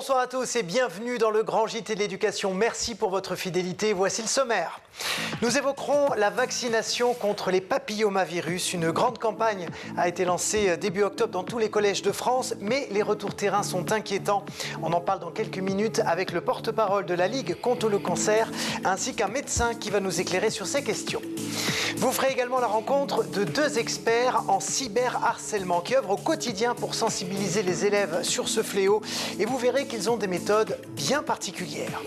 Bonsoir à tous et bienvenue dans le Grand JT de l'éducation. Merci pour votre fidélité. Voici le sommaire. Nous évoquerons la vaccination contre les papillomavirus. Une grande campagne a été lancée début octobre dans tous les collèges de France, mais les retours terrain sont inquiétants. On en parle dans quelques minutes avec le porte-parole de la Ligue contre le cancer, ainsi qu'un médecin qui va nous éclairer sur ces questions. Vous ferez également la rencontre de deux experts en cyberharcèlement qui œuvrent au quotidien pour sensibiliser les élèves sur ce fléau et vous verrez qu'ils ont des méthodes bien particulières.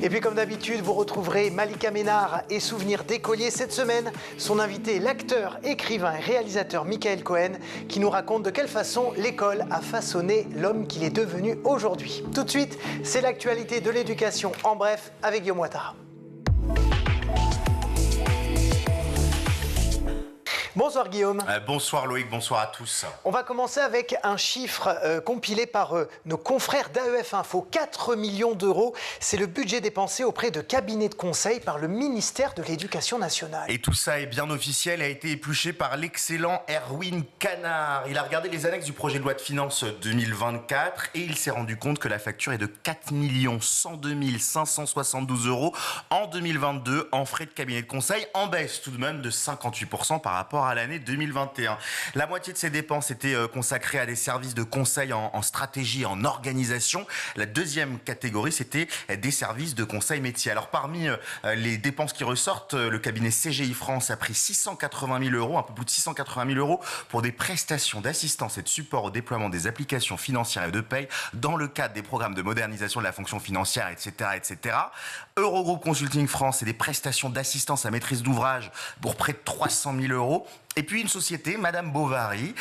Et puis comme d'habitude, vous retrouverez Malika Ménard et Souvenirs d'écolier. Cette semaine, son invité est l'acteur, écrivain et réalisateur Michael Cohen qui nous raconte de quelle façon l'école a façonné l'homme qu'il est devenu aujourd'hui. Tout de suite, c'est l'actualité de l'éducation en bref avec Guillaume Ouattara. Bonsoir Guillaume. Bonsoir Loïc, bonsoir à tous. On va commencer avec un chiffre compilé par nos confrères d'AEF Info. 4 millions d'euros, c'est le budget dépensé auprès de cabinets de conseil par le ministère de l'Éducation nationale. Et tout ça est bien officiel, a été épluché par l'excellent Erwin Canard. Il a regardé les annexes du projet de loi de finances 2024 et il s'est rendu compte que la facture est de 4 102 572 euros en 2022 en frais de cabinet de conseil, en baisse tout de même de 58% par rapport à l'année 2021. La moitié de ces dépenses étaient consacrées à des services de conseil en stratégie, en organisation. La deuxième catégorie, c'était des services de conseil métier. Alors parmi les dépenses qui ressortent, le cabinet CGI France a pris 680 000 euros, un peu plus de 680 000 euros pour des prestations d'assistance et de support au déploiement des applications financières et de paye dans le cadre des programmes de modernisation de la fonction financière, etc., etc. Eurogroupe Consulting France, c'est des prestations d'assistance à maîtrise d'ouvrage pour près de 300 000 euros. Et puis une société, Madame Bovary,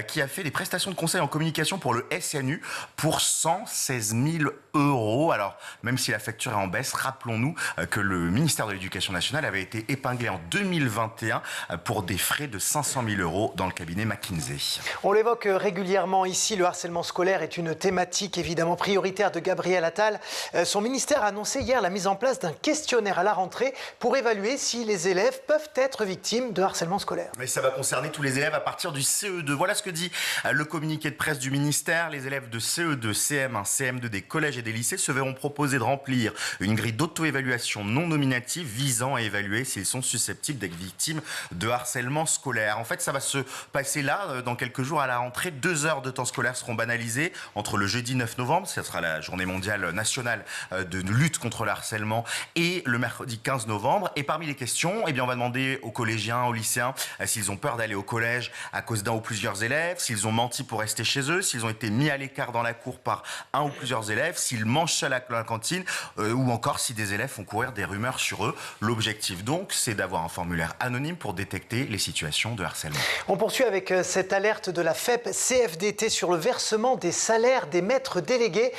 qui a fait des prestations de conseil en communication pour le SNU pour 116 000 euros. Alors, même si la facture est en baisse, rappelons-nous que le ministère de l'Éducation nationale avait été épinglé en 2021 pour des frais de 500 000 euros dans le cabinet McKinsey. On l'évoque régulièrement ici, le harcèlement scolaire est une thématique évidemment prioritaire de Gabriel Attal. Son ministère a annoncé hier la mise en place d'un questionnaire à la rentrée pour évaluer si les élèves peuvent être victimes de harcèlement scolaire. Mais ça va concerner tous les élèves à partir du CE2. Voilà ce que dit le communiqué de presse du ministère. Les élèves de CE2, CM1, CM2 des collèges et des lycées se verront proposer de remplir une grille d'auto-évaluation non nominative visant à évaluer s'ils sont susceptibles d'être victimes de harcèlement scolaire. En fait, ça va se passer là, dans quelques jours à la rentrée. 2 heures de temps scolaire seront banalisées entre le jeudi 9 novembre, ce sera la journée mondiale nationale de lutte contre le harcèlement, et le mercredi 15 novembre. Et parmi les questions, on va demander aux collégiens, aux lycéens, s'ils ont peur d'aller au collège à cause d'un ou plusieurs élèves, s'ils ont menti pour rester chez eux, s'ils ont été mis à l'écart dans la cour par un ou plusieurs élèves, s'ils mangent seuls à la cantine, ou encore si des élèves font courir des rumeurs sur eux. L'objectif donc, c'est d'avoir un formulaire anonyme pour détecter les situations de harcèlement. On poursuit avec cette alerte de la FEP CFDT sur le versement des salaires des maîtres délégués,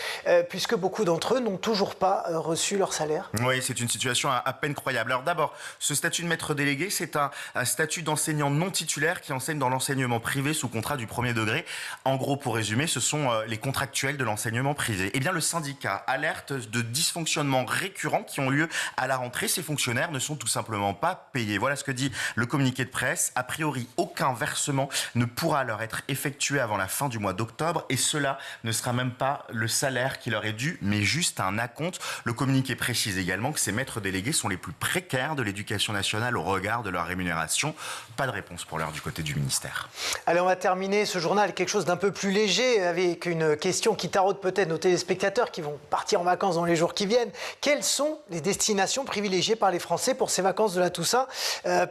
puisque beaucoup d'entre eux n'ont toujours pas reçu leur salaire. Oui, c'est une situation à peine croyable. Alors d'abord, ce statut de maître délégué, c'est un statut d'enseignant non titulaire qui enseigne dans l'enseignement privé sous contrat du premier degré. En gros, pour résumer, ce sont les contractuels de l'enseignement privé. Eh bien, le syndicat alerte de dysfonctionnements récurrents qui ont lieu à la rentrée. Ces fonctionnaires ne sont tout simplement pas payés. Voilà ce que dit le communiqué de presse. A priori, aucun versement ne pourra leur être effectué avant la fin du mois d'octobre et cela ne sera même pas le salaire qui leur est dû, mais juste un acompte. Le communiqué précise également que ces maîtres délégués sont les plus précaires de l'éducation nationale au regard de leur rémunération. Pas de réponse pour l'heure du côté du ministère. Allez, on va terminer ce journal avec quelque chose d'un peu plus léger, avec une question qui taraude peut-être nos téléspectateurs qui vont partir en vacances dans les jours qui viennent. Quelles sont les destinations privilégiées par les Français pour ces vacances de la Toussaint,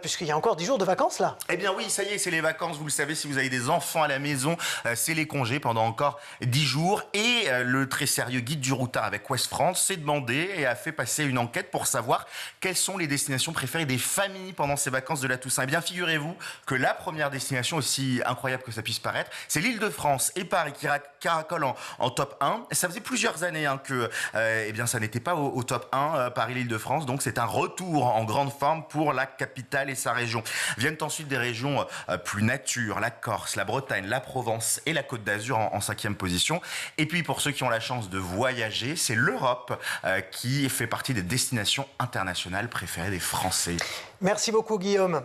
puisqu'il y a encore 10 jours de vacances là? Eh bien oui, ça y est, c'est les vacances. Vous le savez, si vous avez des enfants à la maison, c'est les congés pendant encore 10 jours. Et le très sérieux guide du routard avec Ouest France s'est demandé et a fait passer une enquête pour savoir quelles sont les destinations préférées des familles pendant ces vacances de la Toussaint. Eh bien, figurez-vous que la première destination, aussi incroyable que ça puisse paraître, c'est l'Île-de-France et Paris qui caracolent en top 1. Ça faisait plusieurs années que ça n'était pas au top 1, Paris, l'Île-de-France. Donc c'est un retour en grande forme pour la capitale et sa région. Viennent ensuite des régions plus nature, la Corse, la Bretagne, la Provence et la Côte d'Azur en 5e position. Et puis pour ceux qui ont la chance de voyager, c'est l'Europe qui fait partie des destinations internationales préférées des Français. Merci beaucoup Guillaume.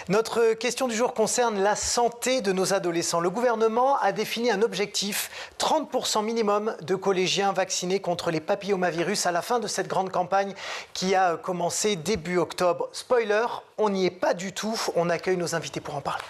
Notre question du jour concerne la santé de nos adolescents. Le gouvernement a défini un objectif, 30% minimum de collégiens vaccinés contre les papillomavirus à la fin de cette grande campagne qui a commencé début octobre. Spoiler, on n'y est pas du tout. On accueille nos invités pour en parler.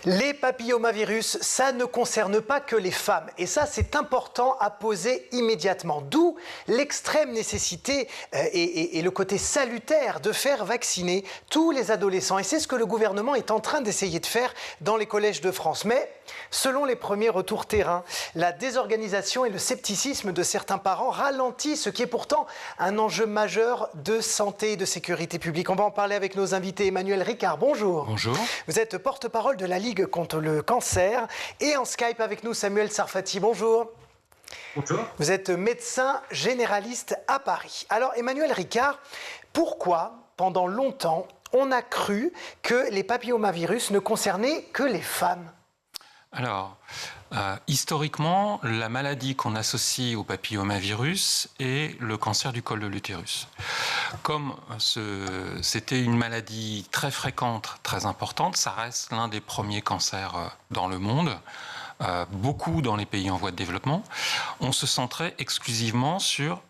Les papillomavirus, ça ne concerne pas que les femmes. Et ça, c'est important à poser immédiatement. D'où l'extrême nécessité et le côté salutaire de faire vacciner tous les adolescents. Et c'est ce que le gouvernement est en train d'essayer de faire dans les collèges de France. Mais selon les premiers retours terrain, la désorganisation et le scepticisme de certains parents ralentissent ce qui est pourtant un enjeu majeur de santé et de sécurité publique. On va en parler avec nos invités. Emmanuel Ricard, bonjour. Bonjour. Vous êtes porte-parole de la Ligue contre le cancer. Et en Skype avec nous, Samuel Sarfati, bonjour. Bonjour. Vous êtes médecin généraliste à Paris. Alors, Emmanuel Ricard, pourquoi, pendant longtemps, on a cru que les papillomavirus ne concernaient que les femmes ? Alors, historiquement, la maladie qu'on associe au papillomavirus est le cancer du col de l'utérus. Comme c'était une maladie très fréquente, très importante, ça reste l'un des premiers cancers dans le monde, beaucoup dans les pays en voie de développement. On se centrait exclusivement sur,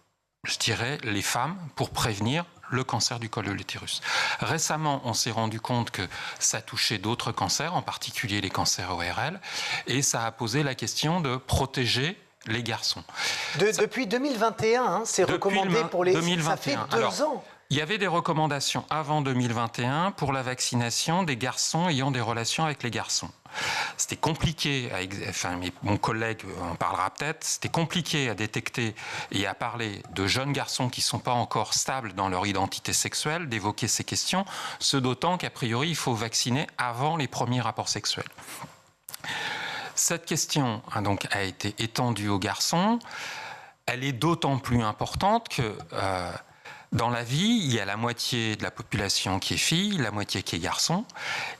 je dirais, les femmes pour prévenir le cancer du col de l'utérus. Récemment, on s'est rendu compte que ça touchait d'autres cancers, en particulier les cancers ORL, et ça a posé la question de protéger les garçons. Depuis 2021, hein, c'est recommandé pour les... 2021. Ça fait 2 ans. Il y avait des recommandations avant 2021 pour la vaccination des garçons ayant des relations avec les garçons. C'était compliqué, mais mon collègue en parlera peut-être, c'était compliqué à détecter et à parler de jeunes garçons qui ne sont pas encore stables dans leur identité sexuelle, d'évoquer ces questions, ce d'autant qu'a priori il faut vacciner avant les premiers rapports sexuels. Cette question a été étendue aux garçons. Elle est d'autant plus importante que dans la vie, il y a la moitié de la population qui est fille, la moitié qui est garçon.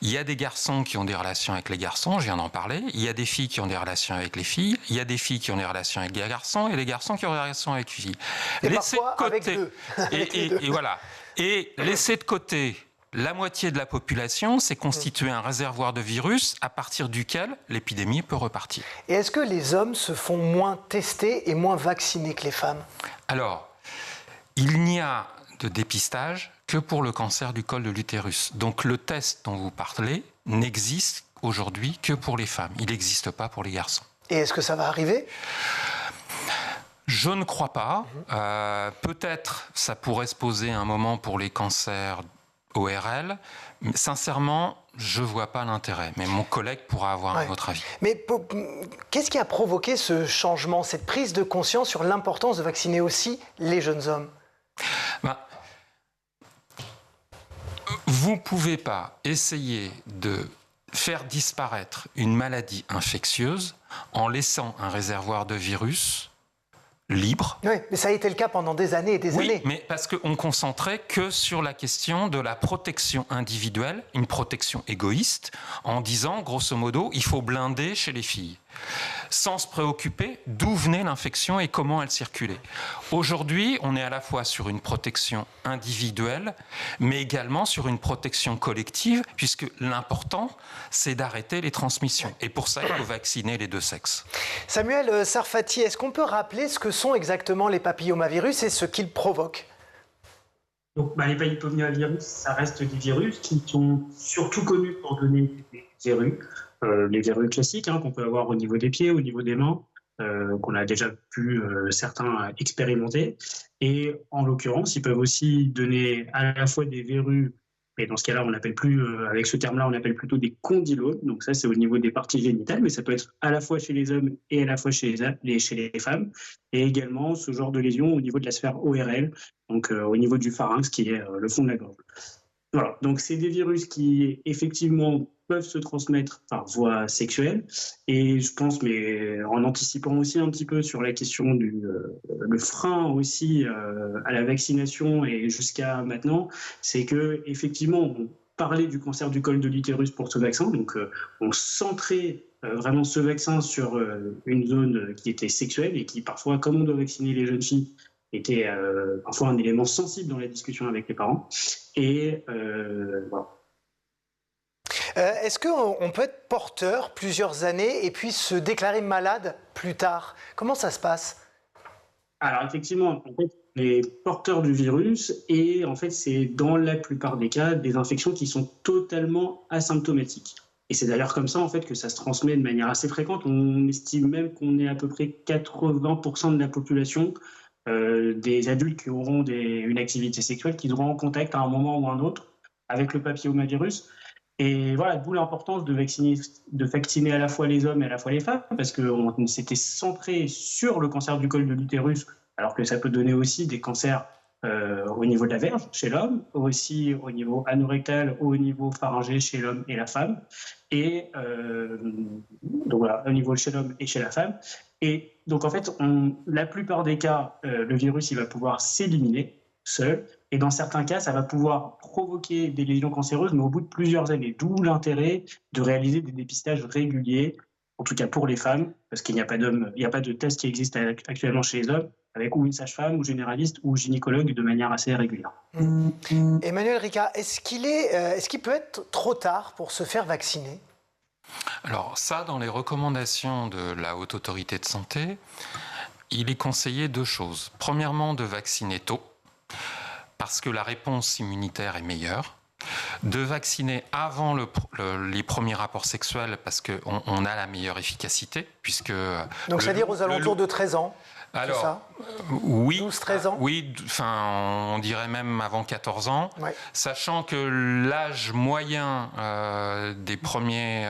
Il y a des garçons qui ont des relations avec les garçons, je viens d'en parler. Il y a des filles qui ont des relations avec les filles. Il y a des filles qui ont des relations avec les garçons et des garçons qui ont des relations avec les filles. Et parfois avec deux. Et voilà. Et laisser de côté la moitié de la population, c'est constituer un réservoir de virus à partir duquel l'épidémie peut repartir. Et est-ce que les hommes se font moins tester et moins vaccinés que les femmes ? Alors, il n'y a de dépistage que pour le cancer du col de l'utérus. Donc le test dont vous parlez n'existe aujourd'hui que pour les femmes. Il n'existe pas pour les garçons. Et est-ce que ça va arriver ? Je ne crois pas. Peut-être ça pourrait se poser un moment pour les cancers ORL. Mais sincèrement, je ne vois pas l'intérêt. Mais mon collègue pourra avoir un autre avis. Mais qu'est-ce qui a provoqué ce changement, cette prise de conscience sur l'importance de vacciner aussi les jeunes hommes ? Vous ne pouvez pas essayer de faire disparaître une maladie infectieuse en laissant un réservoir de virus libre. Oui, mais ça a été le cas pendant des années et des années. Oui, mais parce qu'on ne concentrait que sur la question de la protection individuelle, une protection égoïste, en disant, grosso modo, il faut blinder chez les filles, sans se préoccuper d'où venait l'infection et comment elle circulait. Aujourd'hui, on est à la fois sur une protection individuelle, mais également sur une protection collective, puisque l'important, c'est d'arrêter les transmissions. Et pour ça, il faut vacciner les deux sexes. Samuel Sarfati, est-ce qu'on peut rappeler ce que sont exactement les papillomavirus et ce qu'ils provoquent ? Donc, les papillomavirus, ça reste des virus qui sont surtout connus pour donner des verrues. Les verrues classiques qu'on peut avoir au niveau des pieds, au niveau des mains, qu'on a déjà pu certains expérimenter. Et en l'occurrence, ils peuvent aussi donner à la fois des verrues, et dans ce cas-là, on n'appelle plus, avec ce terme-là, on appelle plutôt des condylomes. Donc ça, c'est au niveau des parties génitales, mais ça peut être à la fois chez les hommes et à la fois chez les femmes. Et également ce genre de lésion au niveau de la sphère ORL, donc au niveau du pharynx, qui est le fond de la gorge. Voilà, donc c'est des virus qui effectivement peuvent se transmettre par voie sexuelle, et je pense, mais en anticipant aussi un petit peu sur la question le frein aussi à la vaccination et jusqu'à maintenant, c'est que effectivement on parlait du cancer du col de l'utérus pour ce vaccin, donc on centrait vraiment ce vaccin sur une zone qui était sexuelle et qui parfois, comme on doit vacciner les jeunes filles, était parfois un élément sensible dans la discussion avec les parents. Et voilà. Est-ce qu'on peut être porteur plusieurs années et puis se déclarer malade plus tard? Comment ça se passe? Alors effectivement, en fait, les porteurs du virus, et en fait c'est dans la plupart des cas des infections qui sont totalement asymptomatiques. Et c'est d'ailleurs comme ça en fait que ça se transmet de manière assez fréquente. On estime même qu'on est à peu près 80% de la population des adultes qui auront une activité sexuelle qui seront en contact à un moment ou un autre avec le papillomavirus. Et voilà, d'où l'importance de vacciner à la fois les hommes et à la fois les femmes, parce qu'on s'était centré sur le cancer du col de l'utérus, alors que ça peut donner aussi des cancers au niveau de la verge chez l'homme, aussi au niveau anorectal, au niveau pharyngé chez l'homme et la femme, et donc voilà, au niveau chez l'homme et chez la femme. Et donc en fait, la plupart des cas, le virus il va pouvoir s'éliminer seul. Et dans certains cas, ça va pouvoir provoquer des lésions cancéreuses, mais au bout de plusieurs années. D'où l'intérêt de réaliser des dépistages réguliers, en tout cas pour les femmes, parce qu'il n'y a pas de test qui existe actuellement chez les hommes, avec ou une sage-femme, ou généraliste, ou gynécologue de manière assez régulière. Emmanuel Ricard, est-ce qu'il peut être trop tard pour se faire vacciner? Alors ça, dans les recommandations de la Haute Autorité de Santé, il est conseillé 2 choses. Premièrement, de vacciner tôt, parce que la réponse immunitaire est meilleure, de vacciner avant les premiers rapports sexuels, parce qu'on a la meilleure efficacité, puisque... Donc c'est-à-dire aux alentours de 13 ans? Alors, ça oui, 12-13 ans? Oui, on dirait même avant 14 ans, ouais. Sachant que l'âge moyen des premiers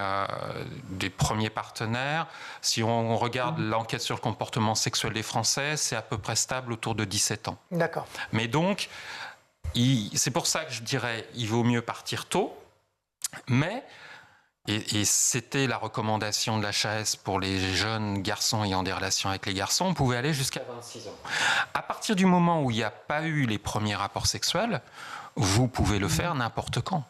partenaires, si on regarde l'enquête sur le comportement sexuel des Français, c'est à peu près stable autour de 17 ans. D'accord. Mais donc, c'est pour ça que je dirais il vaut mieux partir tôt, mais... Et c'était la recommandation de l'HAS pour les jeunes garçons ayant des relations avec les garçons, on pouvait aller jusqu'à 26 ans. À partir du moment où il n'y a pas eu les premiers rapports sexuels, vous pouvez le faire n'importe quand.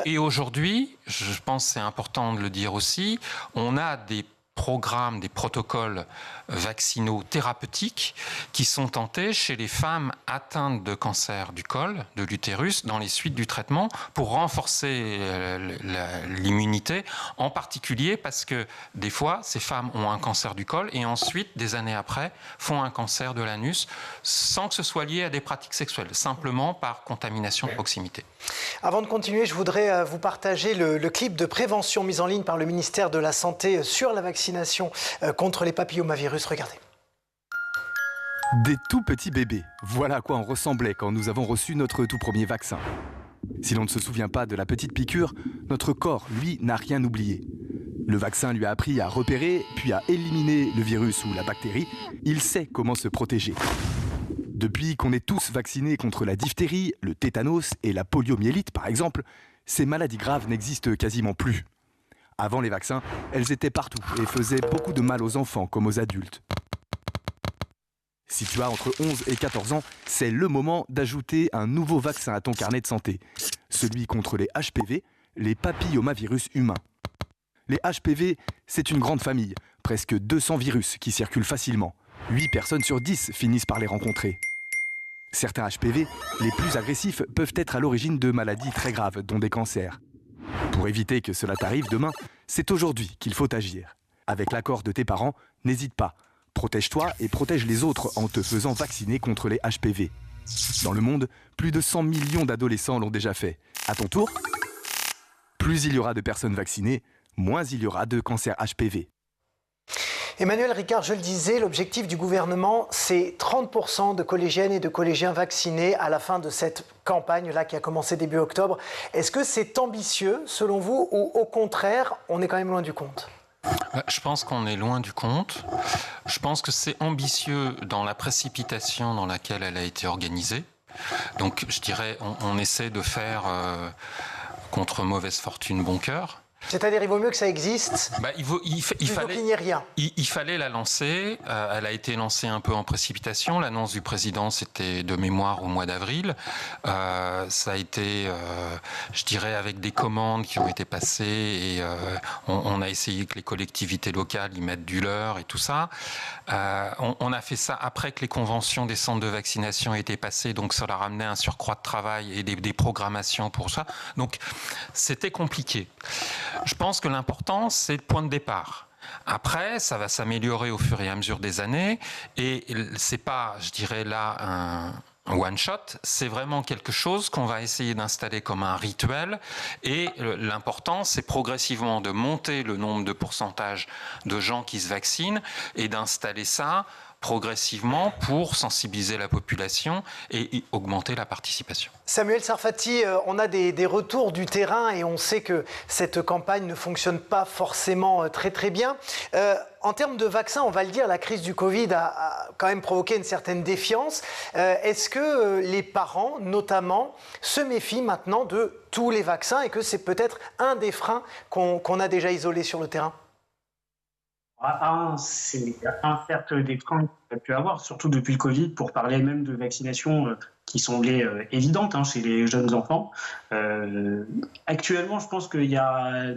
Et aujourd'hui, je pense que c'est important de le dire aussi, on a des programmes, des protocoles vaccinaux thérapeutiques qui sont tentés chez les femmes atteintes de cancer du col, de l'utérus, dans les suites du traitement pour renforcer l'immunité, en particulier parce que des fois, ces femmes ont un cancer du col et ensuite, des années après, font un cancer de l'anus sans que ce soit lié à des pratiques sexuelles, simplement par contamination de proximité. Avant de continuer, je voudrais vous partager le clip de prévention mis en ligne par le ministère de la Santé sur la vaccination contre les papillomavirus. Regardez. Des tout petits bébés, voilà à quoi on ressemblait quand nous avons reçu notre tout premier vaccin. Si l'on ne se souvient pas de la petite piqûre, notre corps, lui, n'a rien oublié. Le vaccin lui a appris à repérer, puis à éliminer le virus ou la bactérie. Il sait comment se protéger. Depuis qu'on est tous vaccinés contre la diphtérie, le tétanos et la poliomyélite, par exemple, ces maladies graves n'existent quasiment plus. Avant les vaccins, elles étaient partout et faisaient beaucoup de mal aux enfants comme aux adultes. Si tu as entre 11 et 14 ans, c'est le moment d'ajouter un nouveau vaccin à ton carnet de santé. Celui contre les HPV, les papillomavirus humains. Les HPV, c'est une grande famille, presque 200 virus qui circulent facilement. 8 personnes sur 10 finissent par les rencontrer. Certains HPV, les plus agressifs, peuvent être à l'origine de maladies très graves, dont des cancers. Pour éviter que cela t'arrive demain, c'est aujourd'hui qu'il faut agir. Avec l'accord de tes parents, n'hésite pas. Protège-toi et protège les autres en te faisant vacciner contre les HPV. Dans le monde, plus de 100 millions d'adolescents l'ont déjà fait. À ton tour, plus il y aura de personnes vaccinées, moins il y aura de cancers HPV. Emmanuel Ricard, je le disais, l'objectif du gouvernement, c'est 30% de collégiennes et de collégiens vaccinés à la fin de cette campagne-là qui a commencé début octobre. Est-ce que c'est ambitieux, selon vous, ou au contraire, on est quand même loin du compte ? Je pense qu'on est loin du compte. Je pense que c'est ambitieux dans la précipitation dans laquelle elle a été organisée. Donc, je dirais, on essaie de faire contre mauvaise fortune bon cœur. C'est-à-dire il vaut mieux que ça existe fallait qu'il n'y ait rien. Il fallait la lancer. Elle a été lancée un peu en précipitation. L'annonce du président, c'était de mémoire au mois d'avril. Ça a été, je dirais, avec des commandes qui ont été passées et on a essayé que les collectivités locales y mettent du leur et tout ça. On a fait ça après que les conventions des centres de vaccination aient été passées, donc ça leur a amené un surcroît de travail et des programmations pour ça. Donc c'était compliqué. Je pense que l'important, c'est le point de départ. Après, ça va s'améliorer au fur et à mesure des années et c'est pas, je dirais là, un one-shot, c'est vraiment quelque chose qu'on va essayer d'installer comme un rituel et l'important, c'est progressivement de monter le nombre de pourcentage de gens qui se vaccinent et d'installer ça progressivement pour sensibiliser la population et augmenter la participation. Samuel Sarfati, on a des retours du terrain et on sait que cette campagne ne fonctionne pas forcément très très bien. En termes de vaccins, on va le dire, la crise du Covid a quand même provoqué une certaine défiance. Est-ce que les parents, notamment, se méfient maintenant de tous les vaccins et que c'est peut-être un des freins qu'on a déjà isolé sur le terrain ? C'est un certes des freins qu'on a pu avoir, surtout depuis le Covid, pour parler même de vaccination qui semblait évidente chez les jeunes enfants. Actuellement, je pense qu'il y a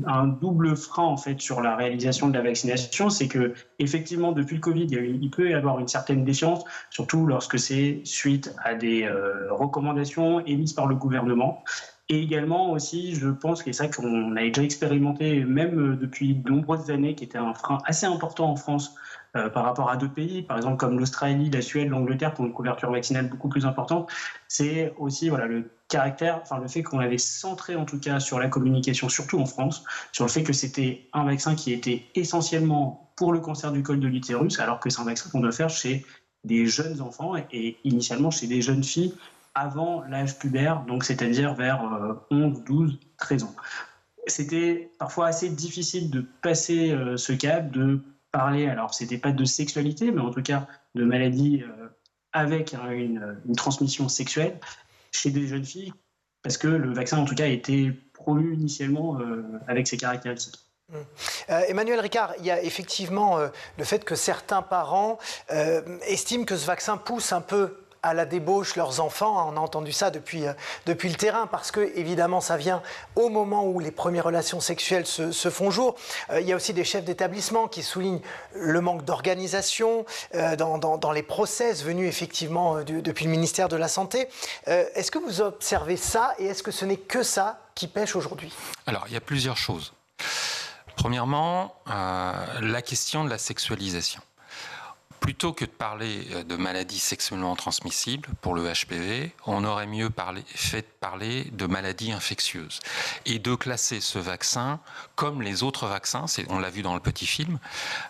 un double frein en fait sur la réalisation de la vaccination, c'est que effectivement depuis le Covid, il peut y avoir une certaine défiance, surtout lorsque c'est suite à des recommandations émises par le gouvernement. Et également aussi, je pense, et ça qu'on a déjà expérimenté même depuis de nombreuses années, qui était un frein assez important en France par rapport à d'autres pays, par exemple comme l'Australie, la Suède, l'Angleterre, qui ont une couverture vaccinale beaucoup plus importante, c'est aussi le fait qu'on avait centré en tout cas sur la communication, surtout en France, sur le fait que c'était un vaccin qui était essentiellement pour le cancer du col de l'utérus, alors que c'est un vaccin qu'on doit faire chez des jeunes enfants et initialement chez des jeunes filles avant l'âge pubère, donc c'est-à-dire vers 11, 12, 13 ans. C'était parfois assez difficile de passer ce cap, de parler, alors c'était pas de sexualité, mais en tout cas de maladies avec une transmission sexuelle chez des jeunes filles, parce que le vaccin en tout cas a été promu initialement avec ces caractéristiques. Emmanuel Ricard, il y a effectivement le fait que certains parents estiment que ce vaccin pousse un peu à la débauche leurs enfants. On a entendu ça depuis le terrain parce que évidemment ça vient au moment où les premières relations sexuelles se font jour. Il y a aussi des chefs d'établissement qui soulignent le manque d'organisation dans les process venus effectivement depuis le ministère de la Santé. Est-ce que vous observez ça et est-ce que ce n'est que ça qui pêche aujourd'hui ? Alors il y a plusieurs choses. Premièrement, la question de la sexualisation. Plutôt que de parler de maladies sexuellement transmissibles pour le HPV, on aurait mieux fait parler de maladies infectieuses et de classer ce vaccin comme les autres vaccins, on l'a vu dans le petit film,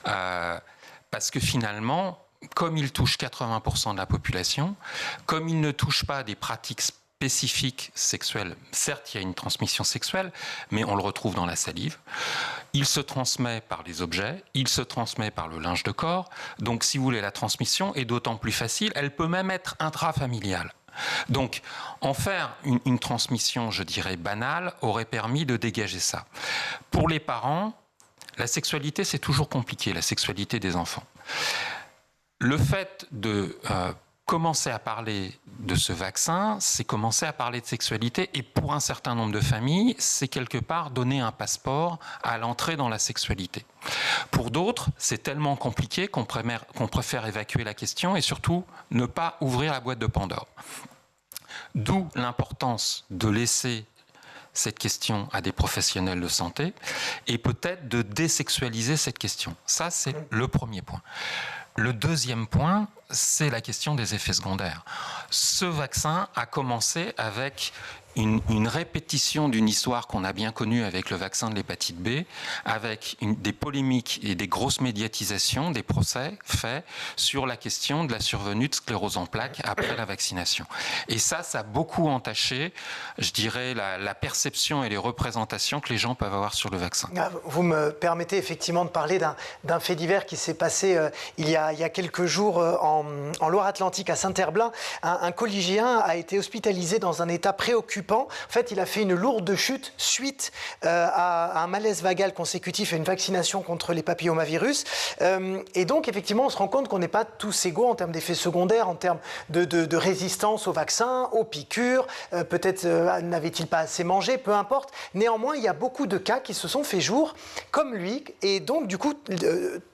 parce que finalement, comme il touche 80% de la population, comme il ne touche pas des pratiques spécifique sexuelle. Certes, il y a une transmission sexuelle, mais on le retrouve dans la salive. Il se transmet par les objets, il se transmet par le linge de corps. Donc, si vous voulez, la transmission est d'autant plus facile. Elle peut même être intrafamiliale. Donc, en faire une transmission, je dirais, banale, aurait permis de dégager ça. Pour les parents, la sexualité, c'est toujours compliqué, la sexualité des enfants. Le fait de commencer à parler de ce vaccin, c'est commencer à parler de sexualité et pour un certain nombre de familles, c'est quelque part donner un passeport à l'entrée dans la sexualité. Pour d'autres, c'est tellement compliqué qu'on préfère évacuer la question et surtout ne pas ouvrir la boîte de Pandore. D'où l'importance de laisser cette question à des professionnels de santé et peut-être de désexualiser cette question. Ça, c'est le premier point. Le deuxième point, c'est la question des effets secondaires. Ce vaccin a commencé avec une répétition d'une histoire qu'on a bien connue avec le vaccin de l'hépatite B, avec des polémiques et des grosses médiatisations, des procès faits sur la question de la survenue de sclérose en plaques après la vaccination. Et ça a beaucoup entaché, je dirais, la perception et les représentations que les gens peuvent avoir sur le vaccin. Vous me permettez effectivement de parler d'un fait divers qui s'est passé il y a quelques jours en Loire-Atlantique, à Saint-Herblain. Un collégien a été hospitalisé dans un état préoccupant préoccupant. En fait, il a fait une lourde chute suite à un malaise vagal consécutif à une vaccination contre les papillomavirus. Et donc, effectivement, on se rend compte qu'on n'est pas tous égaux en termes d'effets secondaires, en termes de résistance au vaccin, aux piqûres. Peut-être n'avait-il pas assez mangé, peu importe. Néanmoins, il y a beaucoup de cas qui se sont fait jour, comme lui. Et donc, du coup,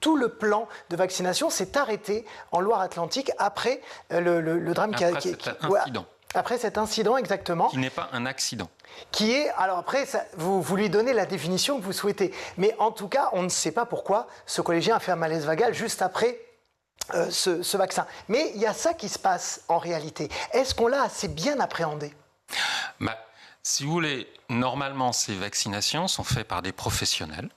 tout le plan de vaccination s'est arrêté en Loire-Atlantique après le drame après cet incident, exactement. Qui n'est pas un accident. Qui est, alors après, vous lui donnez la définition que vous souhaitez. Mais en tout cas, on ne sait pas pourquoi ce collégien a fait un malaise vagal juste après ce vaccin. Mais il y a ça qui se passe en réalité. Est-ce qu'on l'a assez bien appréhendé ? Si vous voulez, normalement, ces vaccinations sont faites par des professionnels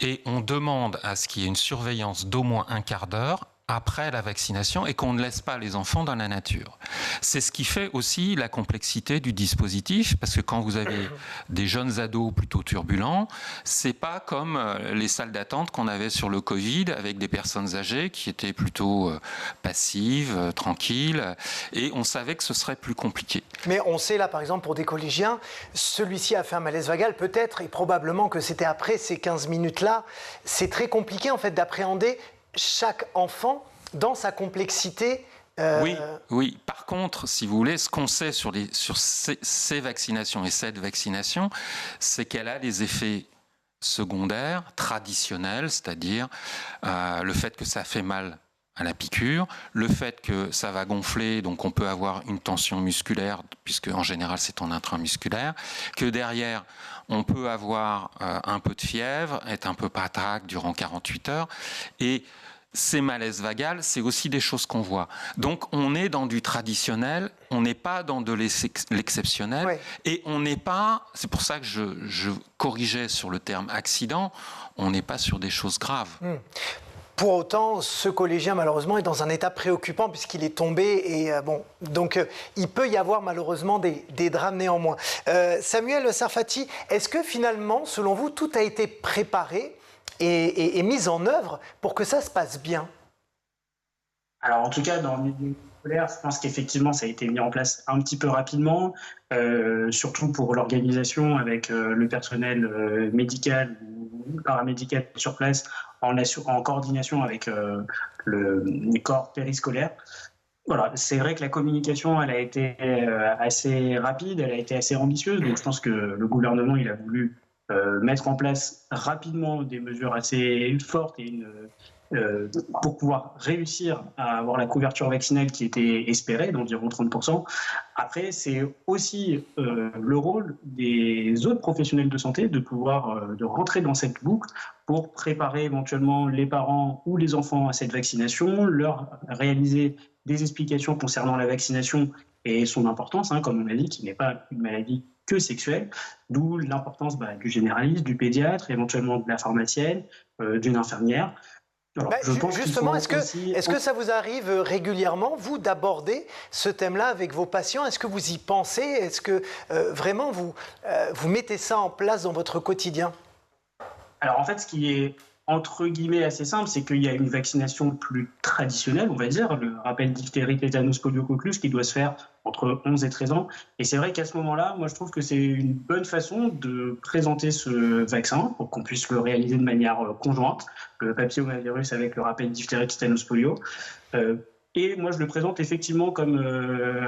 et on demande à ce qu'il y ait une surveillance d'au moins un quart d'heure après la vaccination et qu'on ne laisse pas les enfants dans la nature. C'est ce qui fait aussi la complexité du dispositif, parce que quand vous avez des jeunes ados plutôt turbulents, c'est pas comme les salles d'attente qu'on avait sur le Covid avec des personnes âgées qui étaient plutôt passives, tranquilles, et on savait que ce serait plus compliqué. Mais on sait là, par exemple, pour des collégiens, celui-ci a fait un malaise vagal, peut-être et probablement que c'était après ces 15 minutes-là. C'est très compliqué en fait d'appréhender chaque enfant dans sa complexité. Oui. Par contre, si vous voulez, ce qu'on sait sur ces vaccinations et cette vaccination, c'est qu'elle a des effets secondaires traditionnels, c'est-à-dire le fait que ça fait mal à la piqûre, le fait que ça va gonfler, donc on peut avoir une tension musculaire, puisque en général c'est en intramusculaire, que derrière on peut avoir un peu de fièvre, être un peu patraque durant 48 heures, et ces malaises vagales, c'est aussi des choses qu'on voit. Donc on est dans du traditionnel, on n'est pas dans de l'exceptionnel, oui. Et on n'est pas, c'est pour ça que je corrigeais sur le terme accident, on n'est pas sur des choses graves. Pour autant, ce collégien, malheureusement, est dans un état préoccupant puisqu'il est tombé et donc il peut y avoir malheureusement des drames néanmoins. Samuel Sarfati, est-ce que finalement, selon vous, tout a été préparé et mis en œuvre pour que ça se passe bien? Alors, en tout cas, dans le milieu scolaire, je pense qu'effectivement, ça a été mis en place un petit peu rapidement, surtout pour l'organisation avec le personnel médical ou paramédical sur place, en coordination avec les corps périscolaires. Voilà, c'est vrai que la communication, elle a été assez rapide, elle a été assez ambitieuse, donc je pense que le gouvernement, il a voulu mettre en place rapidement des mesures assez fortes et pour pouvoir réussir à avoir la couverture vaccinale qui était espérée, d'environ 30%. Après, c'est aussi le rôle des autres professionnels de santé de pouvoir de rentrer dans cette boucle pour préparer éventuellement les parents ou les enfants à cette vaccination, leur réaliser des explications concernant la vaccination et son importance, comme on l'a dit, qui n'est pas une maladie que sexuelle, d'où l'importance du généraliste, du pédiatre, éventuellement de la pharmacienne, d'une infirmière. Alors, justement, est-ce que ça vous arrive régulièrement, vous, d'aborder ce thème-là avec vos patients? Est-ce que vous y pensez? Est-ce que vraiment vous mettez ça en place dans votre quotidien? Alors en fait, ce qui est entre guillemets assez simple, c'est qu'il y a une vaccination plus traditionnelle, on va dire, le rappel diphtérie, tétanos, poliococcus, qui doit se faire entre 11 et 13 ans. Et c'est vrai qu'à ce moment-là, moi je trouve que c'est une bonne façon de présenter ce vaccin pour qu'on puisse le réaliser de manière conjointe, le papillomavirus avec le rappel diphtérie, tétanos, polio. Et moi je le présente effectivement, comme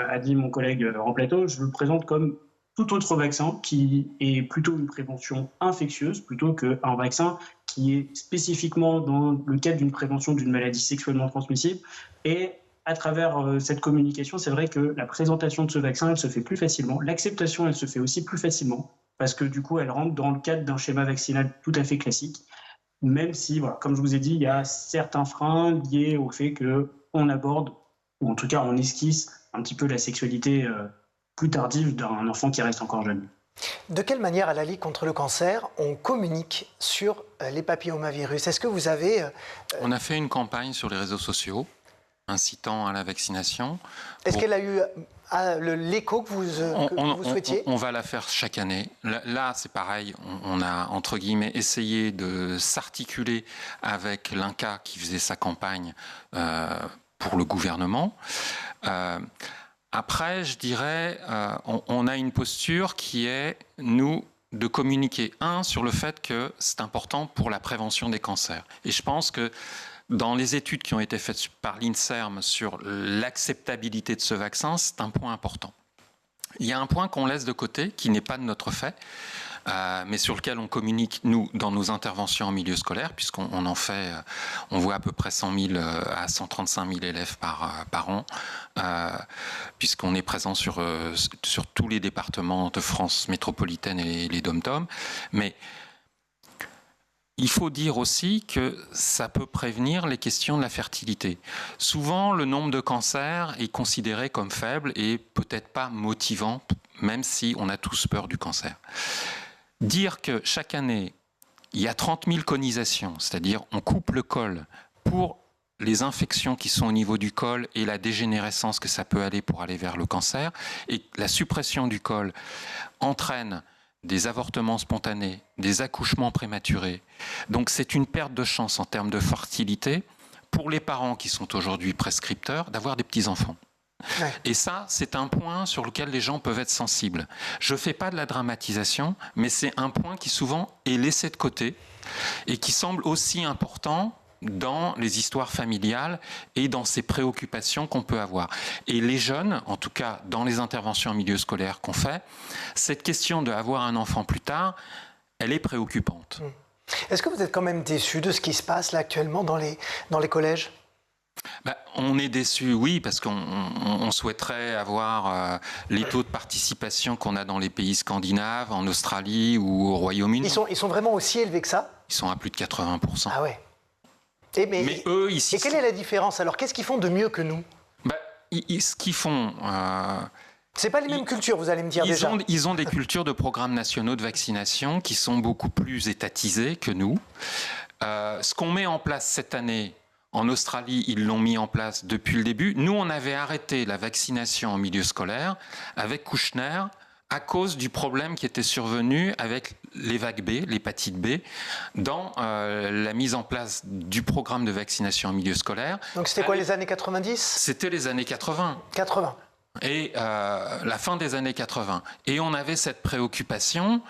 a dit mon collègue en plateau, je le présente comme tout autre vaccin qui est plutôt une prévention infectieuse plutôt qu'un vaccin qui est spécifiquement dans le cadre d'une prévention d'une maladie sexuellement transmissible. Et à travers cette communication, c'est vrai que la présentation de ce vaccin, elle se fait plus facilement. L'acceptation, elle se fait aussi plus facilement parce que du coup, elle rentre dans le cadre d'un schéma vaccinal tout à fait classique. Même si, voilà, comme je vous ai dit, il y a certains freins liés au fait qu'on aborde, ou en tout cas on esquisse un petit peu la sexualité plus tardive d'un enfant qui reste encore jeune. De quelle manière, à la Ligue contre le cancer, on communique sur les papillomavirus? Est-ce que vous avez... On a fait une campagne sur les réseaux sociaux, incitant à la vaccination. Est-ce qu'elle a eu l'écho que vous souhaitiez? On va la faire chaque année. Là, c'est pareil, on a, entre guillemets, essayé de s'articuler avec l'INCa qui faisait sa campagne pour le gouvernement. Après, je dirais, on a une posture qui est, nous, de communiquer, sur le fait que c'est important pour la prévention des cancers. Et je pense que dans les études qui ont été faites par l'INSERM sur l'acceptabilité de ce vaccin, c'est un point important. Il y a un point qu'on laisse de côté, qui n'est pas de notre fait, mais sur lequel on communique, nous, dans nos interventions en milieu scolaire, puisqu'on en fait, on voit à peu près 100 000 à 135 000 élèves par an, puisqu'on est présent sur tous les départements de France métropolitaine et les dom-toms. Mais il faut dire aussi que ça peut prévenir les questions de la fertilité. Souvent, le nombre de cancers est considéré comme faible et peut-être pas motivant, même si on a tous peur du cancer. Dire que chaque année, il y a 30 000 conisations, c'est-à-dire on coupe le col pour les infections qui sont au niveau du col et la dégénérescence que ça peut aller pour aller vers le cancer, et la suppression du col entraîne des avortements spontanés, des accouchements prématurés. Donc c'est une perte de chance en termes de fertilité pour les parents qui sont aujourd'hui prescripteurs d'avoir des petits-enfants. Ouais. Et ça, c'est un point sur lequel les gens peuvent être sensibles. Je ne fais pas de la dramatisation, mais c'est un point qui souvent est laissé de côté et qui semble aussi important dans les histoires familiales et dans ces préoccupations qu'on peut avoir. Et les jeunes, en tout cas dans les interventions en milieu scolaire qu'on fait, cette question d'avoir un enfant plus tard, elle est préoccupante. Est-ce que vous êtes quand même déçu de ce qui se passe là actuellement dans les collèges ? On est déçu, oui, parce qu'on souhaiterait avoir les taux de participation qu'on a dans les pays scandinaves, en Australie ou au Royaume-Uni. Ils sont vraiment aussi élevés que ça ? Ils sont à plus de 80%. Ah ouais. Mais eux, ici... Et quelle est la différence alors ? Qu'est-ce qu'ils font de mieux que nous ? Ce qu'ils font... C'est pas les mêmes cultures, vous allez me dire déjà. Ils ont des cultures de programmes nationaux de vaccination qui sont beaucoup plus étatisées que nous. Ce qu'on met en place cette année... En Australie, ils l'ont mis en place depuis le début. Nous, on avait arrêté la vaccination en milieu scolaire avec Kouchner à cause du problème qui était survenu avec les vagues B, l'hépatite B, dans la mise en place du programme de vaccination en milieu scolaire. Donc c'était quoi, les années 90 ? C'était les années 80. 80. Et la fin des années 80. Et on avait cette préoccupation.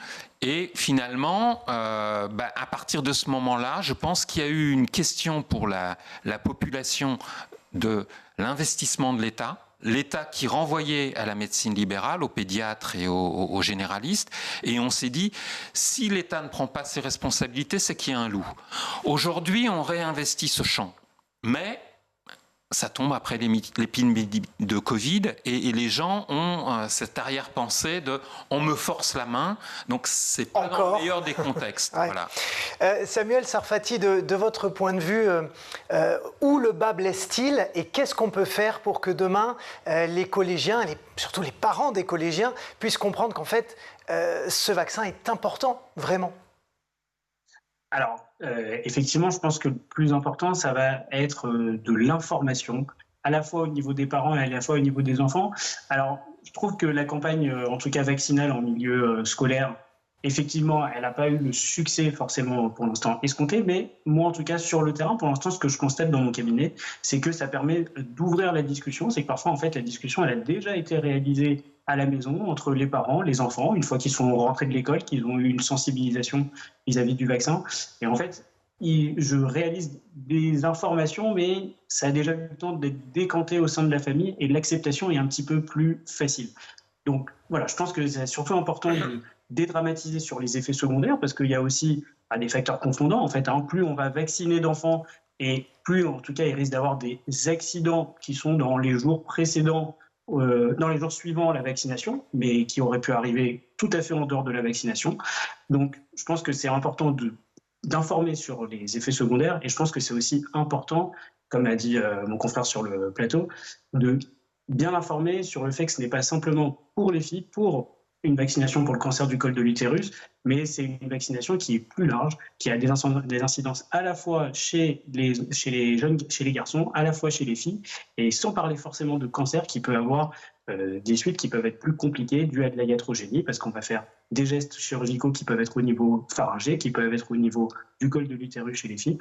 Et finalement, à partir de ce moment-là, je pense qu'il y a eu une question pour la population de l'investissement de l'État. L'État qui renvoyait à la médecine libérale, aux pédiatres et aux généralistes. Et on s'est dit, si l'État ne prend pas ses responsabilités, c'est qu'il y a un loup. Aujourd'hui, on réinvestit ce champ. Mais... ça tombe après l'épidémie de Covid et les gens ont cette arrière-pensée de « on me force la main », donc c'est pas dans le meilleur des contextes. Ouais. Voilà. Samuel Sarfati, de votre point de vue, où le bas blesse-t-il et qu'est-ce qu'on peut faire pour que demain les collégiens, surtout les parents des collégiens, puissent comprendre qu'en fait ce vaccin est important, vraiment ? Alors, effectivement, je pense que le plus important, ça va être de l'information, à la fois au niveau des parents et à la fois au niveau des enfants. Alors, je trouve que la campagne, en tout cas vaccinale en milieu scolaire, effectivement, elle n'a pas eu le succès forcément pour l'instant escompté, mais moi, en tout cas, sur le terrain, pour l'instant, ce que je constate dans mon cabinet, c'est que ça permet d'ouvrir la discussion. C'est que parfois, en fait, la discussion, elle a déjà été réalisée à la maison, entre les parents, les enfants, une fois qu'ils sont rentrés de l'école, qu'ils ont eu une sensibilisation vis-à-vis du vaccin. Et en fait, je réalise des informations, mais ça a déjà eu le temps d'être décanté au sein de la famille et l'acceptation est un petit peu plus facile. Donc voilà, je pense que c'est surtout important de dédramatiser sur les effets secondaires parce qu'il y a aussi des facteurs confondants. En fait, plus on va vacciner d'enfants et plus, en tout cas, il risque d'avoir des accidents qui sont dans les jours précédents, dans les jours suivants la vaccination, mais qui auraient pu arriver tout à fait en dehors de la vaccination. Donc, je pense que c'est important d'informer sur les effets secondaires et je pense que c'est aussi important, comme a dit mon confrère sur le plateau, de bien informer sur le fait que ce n'est pas simplement pour les filles, pour une vaccination pour le cancer du col de l'utérus, mais c'est une vaccination qui est plus large, qui a des incidences à la fois chez les jeunes, chez les garçons, à la fois chez les filles, et sans parler forcément de cancer qui peut avoir des suites qui peuvent être plus compliquées dues à de la iatrogénie, parce qu'on va faire des gestes chirurgicaux qui peuvent être au niveau pharyngé, qui peuvent être au niveau du col de l'utérus chez les filles.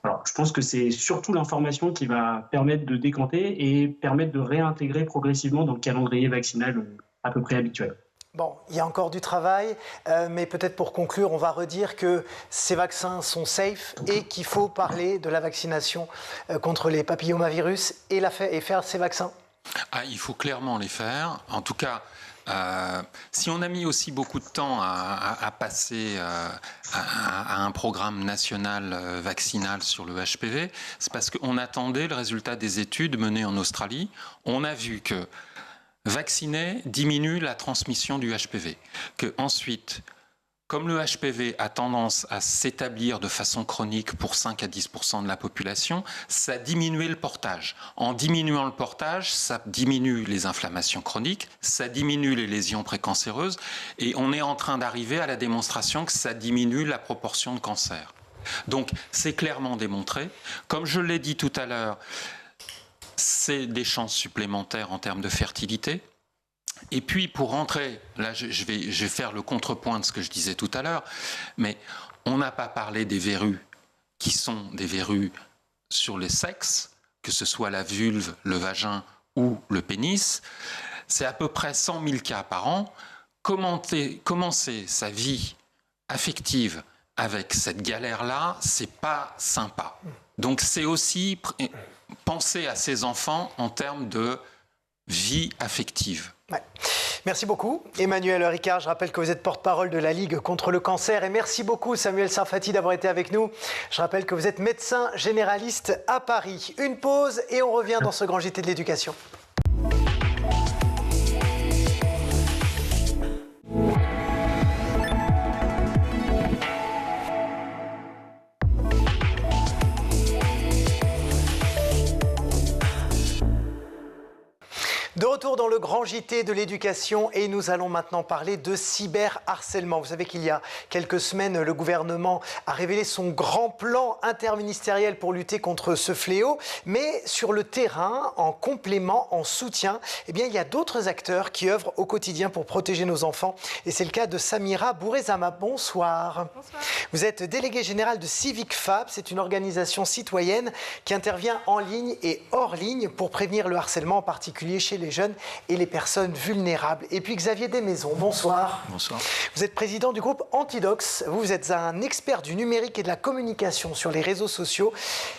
Alors, je pense que c'est surtout l'information qui va permettre de décanter et permettre de réintégrer progressivement dans le calendrier vaccinal à peu près habituel. Bon, il y a encore du travail, mais peut-être pour conclure, on va redire que ces vaccins sont safe et qu'il faut parler de la vaccination contre les papillomavirus et faire ces vaccins. Il faut clairement les faire. En tout cas, si on a mis aussi beaucoup de temps à passer à un programme national vaccinal sur le HPV, c'est parce qu'on attendait le résultat des études menées en Australie. On a vu que vacciner diminue la transmission du HPV, que ensuite, comme le HPV a tendance à s'établir de façon chronique pour 5 à 10% de la population, ça diminue le portage. En diminuant le portage, ça diminue les inflammations chroniques, ça diminue les lésions précancéreuses, et on est en train d'arriver à la démonstration que ça diminue la proportion de cancer. Donc, c'est clairement démontré. Comme je l'ai dit tout à l'heure, c'est des chances supplémentaires en termes de fertilité. Et puis, pour rentrer, là, je vais faire le contrepoint de ce que je disais tout à l'heure, mais on n'a pas parlé des verrues qui sont des verrues sur les sexes, que ce soit la vulve, le vagin ou le pénis. C'est à peu près 100 000 cas par an. Commencer sa vie affective avec cette galère-là, c'est pas sympa. Donc, c'est aussi penser à ses enfants en termes de vie affective. Ouais. Merci beaucoup Emmanuel Ricard, je rappelle que vous êtes porte-parole de la Ligue contre le cancer et merci beaucoup Samuel Sarfati d'avoir été avec nous. Je rappelle que vous êtes médecin généraliste à Paris. Une pause et on revient dans ce grand JT de l'éducation. De retour dans le grand JT de l'éducation et nous allons maintenant parler de cyberharcèlement. Vous savez qu'il y a quelques semaines, le gouvernement a révélé son grand plan interministériel pour lutter contre ce fléau. Mais sur le terrain, en complément, en soutien, eh bien, il y a d'autres acteurs qui œuvrent au quotidien pour protéger nos enfants. Et c'est le cas de Samira Bourezama. Bonsoir. Bonsoir. Vous êtes déléguée générale de Civic Fab. C'est une organisation citoyenne qui intervient en ligne et hors ligne pour prévenir le harcèlement, en particulier chez les jeunes et les personnes vulnérables. Et puis Xavier Desmaisons, bonsoir. Bonsoir. Vous êtes président du groupe Antidox. Vous êtes un expert du numérique et de la communication sur les réseaux sociaux.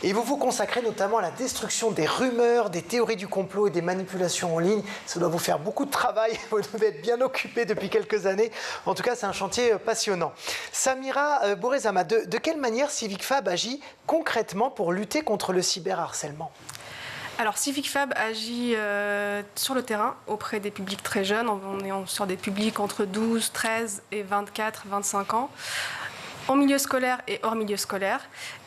Et vous vous consacrez notamment à la destruction des rumeurs, des théories du complot et des manipulations en ligne. Ça doit vous faire beaucoup de travail. Vous devez être bien occupé depuis quelques années. En tout cas, c'est un chantier passionnant. Samira Bourezama, de quelle manière Civic Fab agit concrètement pour lutter contre le cyberharcèlement ? Alors, Civic Fab agit sur le terrain auprès des publics très jeunes. On est sur des publics entre 12, 13 et 24, 25 ans, en milieu scolaire et hors milieu scolaire.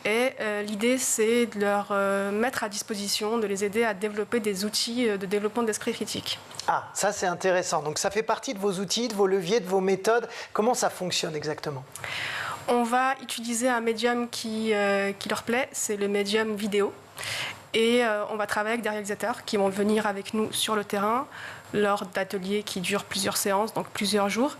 Et l'idée, c'est de leur mettre à disposition, de les aider à développer des outils de développement d'esprit critique. Ah, ça c'est intéressant. Donc ça fait partie de vos outils, de vos leviers, de vos méthodes. Comment ça fonctionne exactement ? On va utiliser un médium qui leur plaît, c'est le médium vidéo. Et on va travailler avec des réalisateurs qui vont venir avec nous sur le terrain lors d'ateliers qui durent plusieurs séances, donc plusieurs jours.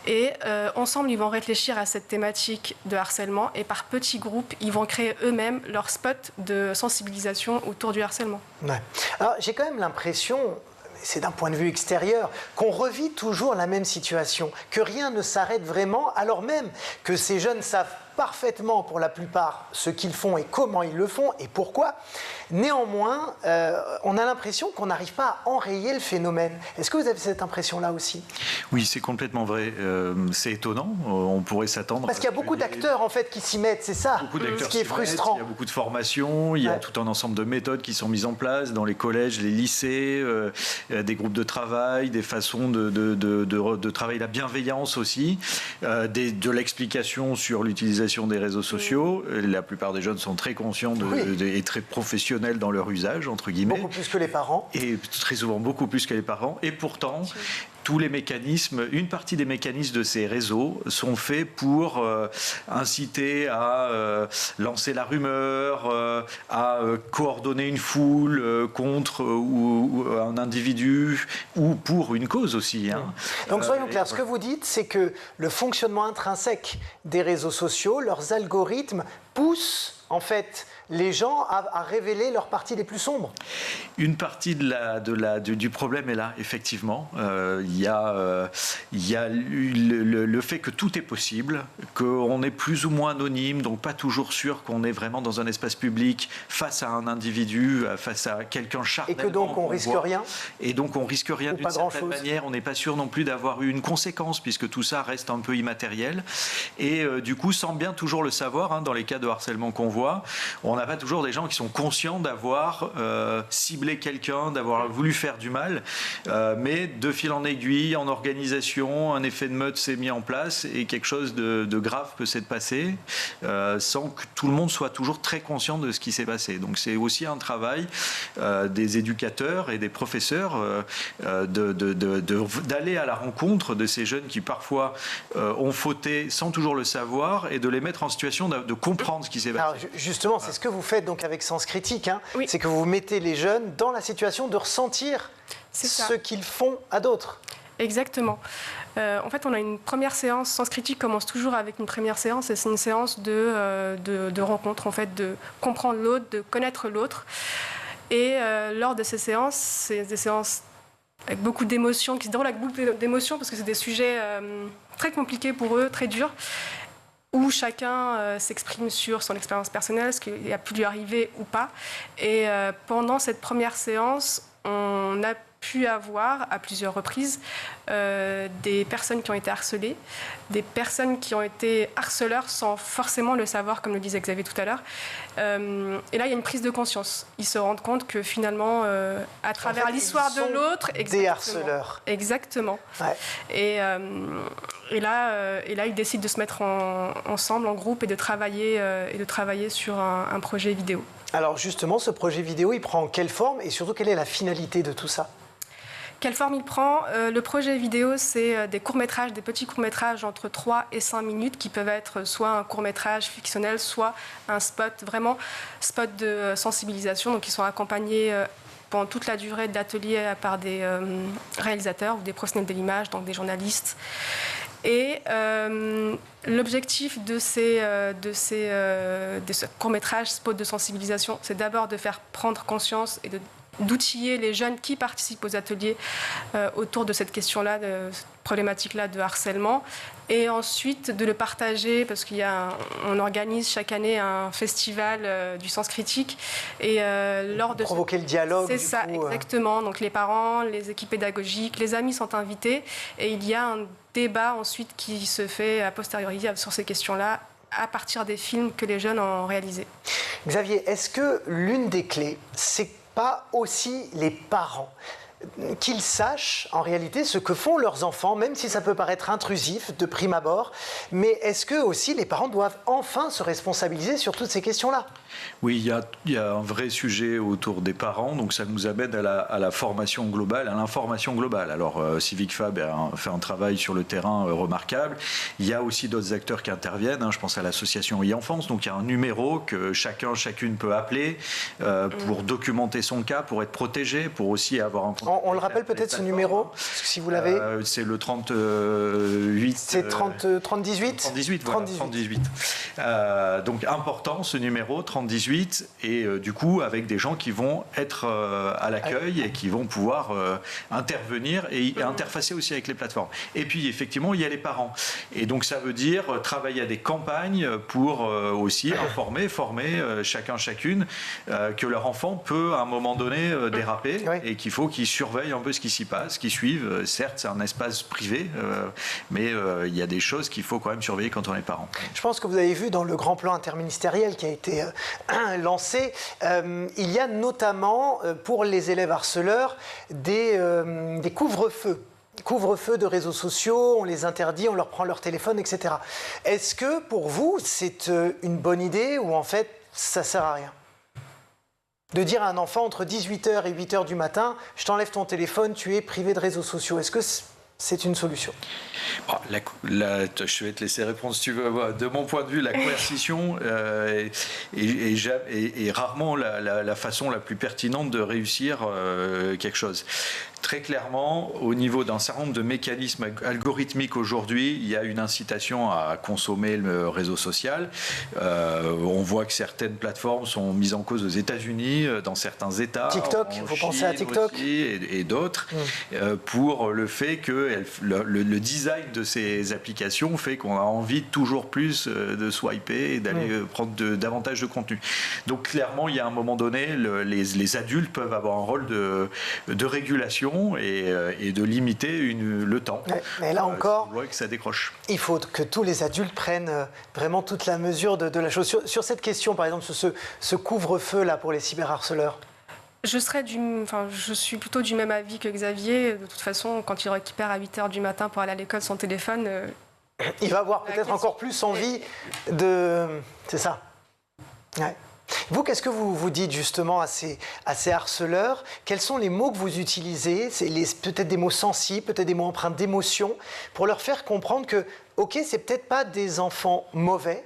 Et ensemble, ils vont réfléchir à cette thématique de harcèlement et par petits groupes, ils vont créer eux-mêmes leur spot de sensibilisation autour du harcèlement. Ouais. Alors, j'ai quand même l'impression, c'est d'un point de vue extérieur, qu'on revit toujours la même situation, que rien ne s'arrête vraiment, alors même que ces jeunes savent parfaitement pour la plupart ce qu'ils font et comment ils le font et pourquoi. Néanmoins, on a l'impression qu'on n'arrive pas à enrayer le phénomène. Est-ce que vous avez cette impression-là aussi ? Oui, c'est complètement vrai. C'est étonnant. On pourrait s'attendre. Parce qu'il y a beaucoup d'acteurs en fait qui s'y mettent, c'est ça, ce qui est frustrant. Il y a beaucoup de formations, il y a tout un ensemble de méthodes qui sont mises en place dans les collèges, les lycées, des groupes de travail, des façons de travailler la bienveillance aussi, de l'explication sur l'utilisation des réseaux sociaux. La plupart des jeunes sont très conscients et très professionnels dans leur usage, entre guillemets. Beaucoup plus que les parents. Et très souvent beaucoup plus que les parents. Et pourtant, tous les mécanismes, une partie des mécanismes de ces réseaux sont faits pour inciter à lancer la rumeur, à coordonner une foule contre ou un individu ou pour une cause aussi. Hein. Donc soyons clairs, ce que vous dites, c'est que le fonctionnement intrinsèque des réseaux sociaux, leurs algorithmes poussent en fait les gens à révéler leurs parties les plus sombres. Une partie du problème est là, effectivement. Il y a le fait que tout est possible, qu'on est plus ou moins anonyme, donc pas toujours sûr qu'on est vraiment dans un espace public face à un individu, face à quelqu'un charnellement. Et que donc on risque rien. Et donc on risque rien d'une certaine manière. On n'est pas sûr non plus d'avoir eu une conséquence, puisque tout ça reste un peu immatériel. Et du coup, sans bien toujours le savoir, hein, dans les cas de harcèlement qu'on voit, on n'a pas toujours des gens qui sont conscients d'avoir ciblé quelqu'un, d'avoir voulu faire du mal, mais de fil en aiguille, en organisation, un effet de meute s'est mis en place et quelque chose de grave peut s'être passé sans que tout le monde soit toujours très conscient de ce qui s'est passé. Donc c'est aussi un travail des éducateurs et des professeurs d'aller à la rencontre de ces jeunes qui parfois ont fauté sans toujours le savoir et de les mettre en situation de comprendre ce qui s'est passé. Alors justement, c'est ce que vous faites donc avec Sens Critique, hein. Oui. C'est que vous mettez les jeunes dans la situation de ressentir ce qu'ils font à d'autres. Exactement. En fait, on a une première séance. Sens Critique commence toujours avec une première séance, et c'est une séance de rencontre, en fait, de comprendre l'autre, de connaître l'autre. Et lors de ces séances, c'est des séances avec beaucoup d'émotions, qui se déroulent avec beaucoup d'émotions, parce que c'est des sujets très compliqués pour eux, très durs, où chacun s'exprime sur son expérience personnelle, ce qui a pu lui arriver ou pas. Et pendant cette première séance, on a pu avoir à plusieurs reprises des personnes qui ont été harcelées, des personnes qui ont été harceleurs sans forcément le savoir, comme le disait Xavier tout à l'heure. Et là, il y a une prise de conscience. Ils se rendent compte que finalement, à travers l'histoire de l'autre... Des harceleurs. Exactement. Ouais. Et là, ils décident de se mettre ensemble, en groupe, et de travailler sur un projet vidéo. Alors justement, ce projet vidéo, il prend quelle forme et surtout, quelle est la finalité de tout ça ? Quelle forme il prend ? Le projet vidéo, c'est des courts-métrages, des petits courts-métrages entre 3 et 5 minutes qui peuvent être soit un court-métrage fictionnel, soit un spot, vraiment spot de sensibilisation. Donc, ils sont accompagnés pendant toute la durée de l'atelier par des réalisateurs ou des professionnels de l'image, donc des journalistes. Et l'objectif de ce court-métrage, spot de sensibilisation, c'est d'abord de faire prendre conscience et d'outiller les jeunes qui participent aux ateliers autour de cette question-là, de cette problématique-là de harcèlement, et ensuite de le partager, parce qu'on organise chaque année un festival du Sens Critique, et lors de provoquer le dialogue. C'est ça, exactement. Donc les parents, les équipes pédagogiques, les amis sont invités, et il y a un débat ensuite qui se fait a posteriori sur ces questions-là, à partir des films que les jeunes ont réalisés. Xavier, est-ce que l'une des clés, c'est pas aussi les parents, qu'ils sachent en réalité ce que font leurs enfants, même si ça peut paraître intrusif de prime abord, mais est-ce que aussi les parents doivent enfin se responsabiliser sur toutes ces questions-là ? Oui, il y a un vrai sujet autour des parents, donc ça nous amène à la formation globale, à l'information globale. Alors Civic Fab fait un travail sur le terrain remarquable. Il y a aussi d'autres acteurs qui interviennent, hein. Je pense à l'association e-enfance, donc il y a un numéro que chacune peut appeler pour documenter son cas, pour être protégé, pour aussi avoir un contact. On le rappelle peut-être ce numéro, parce que si vous l'avez. C'est le 38. C'est 3018 3018, voilà, 3018. Donc important ce numéro, 3018, et du coup avec des gens qui vont être à l'accueil et qui vont pouvoir intervenir et interfacer aussi avec les plateformes. Et puis effectivement il y a les parents. Et donc ça veut dire travailler à des campagnes pour aussi informer, former chacune que leur enfant peut à un moment donné déraper, oui, et qu'il faut qu'ils surveillent un peu ce qui s'y passe, qu'ils suivent. Certes, c'est un espace privé, mais il y a des choses qu'il faut quand même surveiller quand on est parent. Je pense que vous avez vu dans le grand plan interministériel qui a été lancé, il y a notamment pour les élèves harceleurs des couvre-feux. Couvre-feu de réseaux sociaux, on les interdit, on leur prend leur téléphone, etc. Est-ce que pour vous, c'est une bonne idée ou en fait, ça ne sert à rien ? De dire à un enfant entre 18h et 8h du matin, je t'enlève ton téléphone, tu es privé de réseaux sociaux. Est-ce que c'est une solution? Bon, je vais te laisser répondre si tu veux. De mon point de vue, la coercition est rarement la façon la plus pertinente de réussir quelque chose. Très clairement, au niveau d'un certain nombre de mécanismes algorithmiques aujourd'hui, il y a une incitation à consommer le réseau social. On voit que certaines plateformes sont mises en cause aux États-Unis, dans certains États. TikTok, vous pensez à TikTok aussi, et d'autres, pour le fait que le design de ces applications fait qu'on a envie toujours plus de swiper et d'aller prendre davantage de contenu. Donc clairement, il y a un moment donné, les adultes peuvent avoir un rôle de régulation et de limiter le temps. Mais là encore, on voit que ça décroche. Il faut que tous les adultes prennent vraiment toute la mesure de la chose. Sur cette question, par exemple, sur ce couvre-feu là pour les cyberharceleurs. Je suis plutôt du même avis que Xavier. De toute façon, quand il récupère à 8h du matin pour aller à l'école son téléphone... il va avoir peut-être encore plus envie de... C'est ça. Ouais. Vous, qu'est-ce que vous vous dites justement à ces harceleurs? Quels sont les mots que vous utilisez? C'est peut-être des mots sensibles, peut-être des mots empreints d'émotion, pour leur faire comprendre que, ok, c'est peut-être pas des enfants mauvais,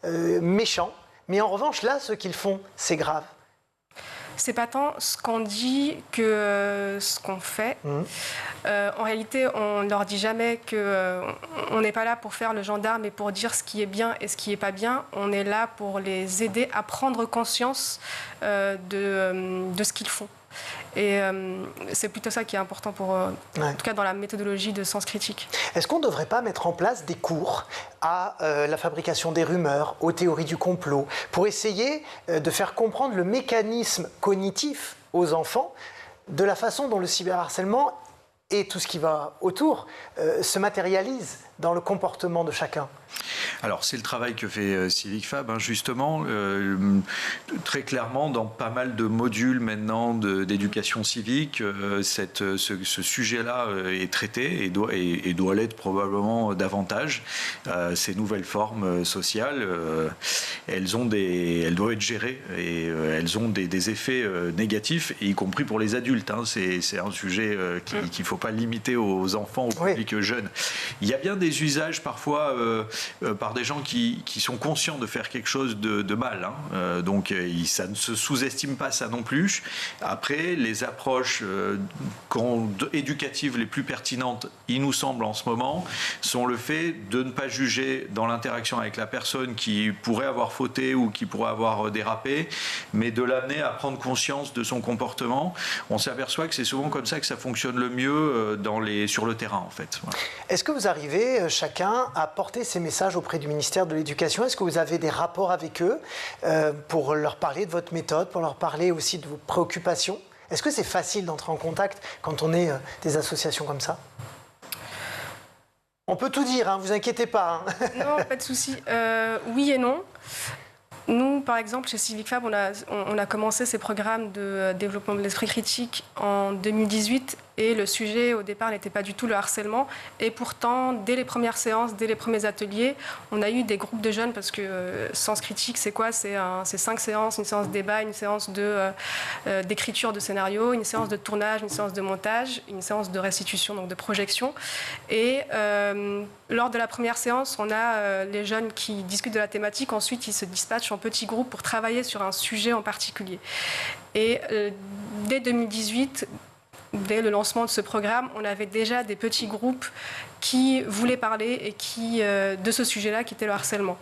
méchants, mais en revanche, là, ce qu'ils font, c'est grave. C'est pas tant ce qu'on dit que ce qu'on fait. En réalité, on ne leur dit jamais qu'on n'est pas là pour faire le gendarme et pour dire ce qui est bien et ce qui n'est pas bien. On est là pour les aider à prendre conscience de ce qu'ils font. Et c'est plutôt ça qui est important en tout cas dans la méthodologie de sens critique. Est-ce qu'on ne devrait pas mettre en place des cours à la fabrication des rumeurs, aux théories du complot, pour essayer de faire comprendre le mécanisme cognitif aux enfants de la façon dont le cyberharcèlement et tout ce qui va autour se matérialise dans le comportement de chacun? Alors, c'est le travail que fait CivicFab, justement. Très clairement, dans pas mal de modules maintenant d'éducation civique, ce sujet-là est traité et doit l'être probablement davantage. Ces nouvelles formes sociales, elles doivent être gérées et elles ont des effets négatifs, y compris pour les adultes. C'est un sujet qu'il ne faut pas limiter aux enfants, au public jeune. Il y a bien des usages parfois par des gens qui sont conscients de faire quelque chose de mal. Donc ça ne se sous-estime pas ça non plus. Après, les approches éducatives les plus pertinentes, il nous semble en ce moment, sont le fait de ne pas juger dans l'interaction avec la personne qui pourrait avoir fauté ou qui pourrait avoir dérapé, mais de l'amener à prendre conscience de son comportement. On s'aperçoit que c'est souvent comme ça que ça fonctionne le mieux sur le terrain, en fait. Voilà. Est-ce que vous arrivez, chacun, à porter ces messages auprès du ministère de l'Éducation? Est-ce que vous avez des rapports avec eux pour leur parler de votre méthode, pour leur parler aussi de vos préoccupations? Est-ce que c'est facile d'entrer en contact quand on est des associations comme ça? On peut tout dire, vous inquiétez pas. Non, pas de souci. Oui et non. Nous, par exemple, chez CivicFab, on a commencé ces programmes de développement de l'esprit critique en 2018 et le sujet, au départ, n'était pas du tout le harcèlement. Et pourtant, dès les premières séances, dès les premiers ateliers, on a eu des groupes de jeunes parce que Sens Critique, c'est quoi? C'est 5 séances, une séance débat, une séance d'écriture de scénario, une séance de tournage, une séance de montage, une séance de restitution, donc de projection. Et lors de la première séance, on a les jeunes qui discutent de la thématique. Ensuite, ils se dispatchent en petits groupes pour travailler sur un sujet en particulier. Et dès 2018, dès le lancement de ce programme, on avait déjà des petits groupes qui voulaient parler et de ce sujet-là, qui était le harcèlement.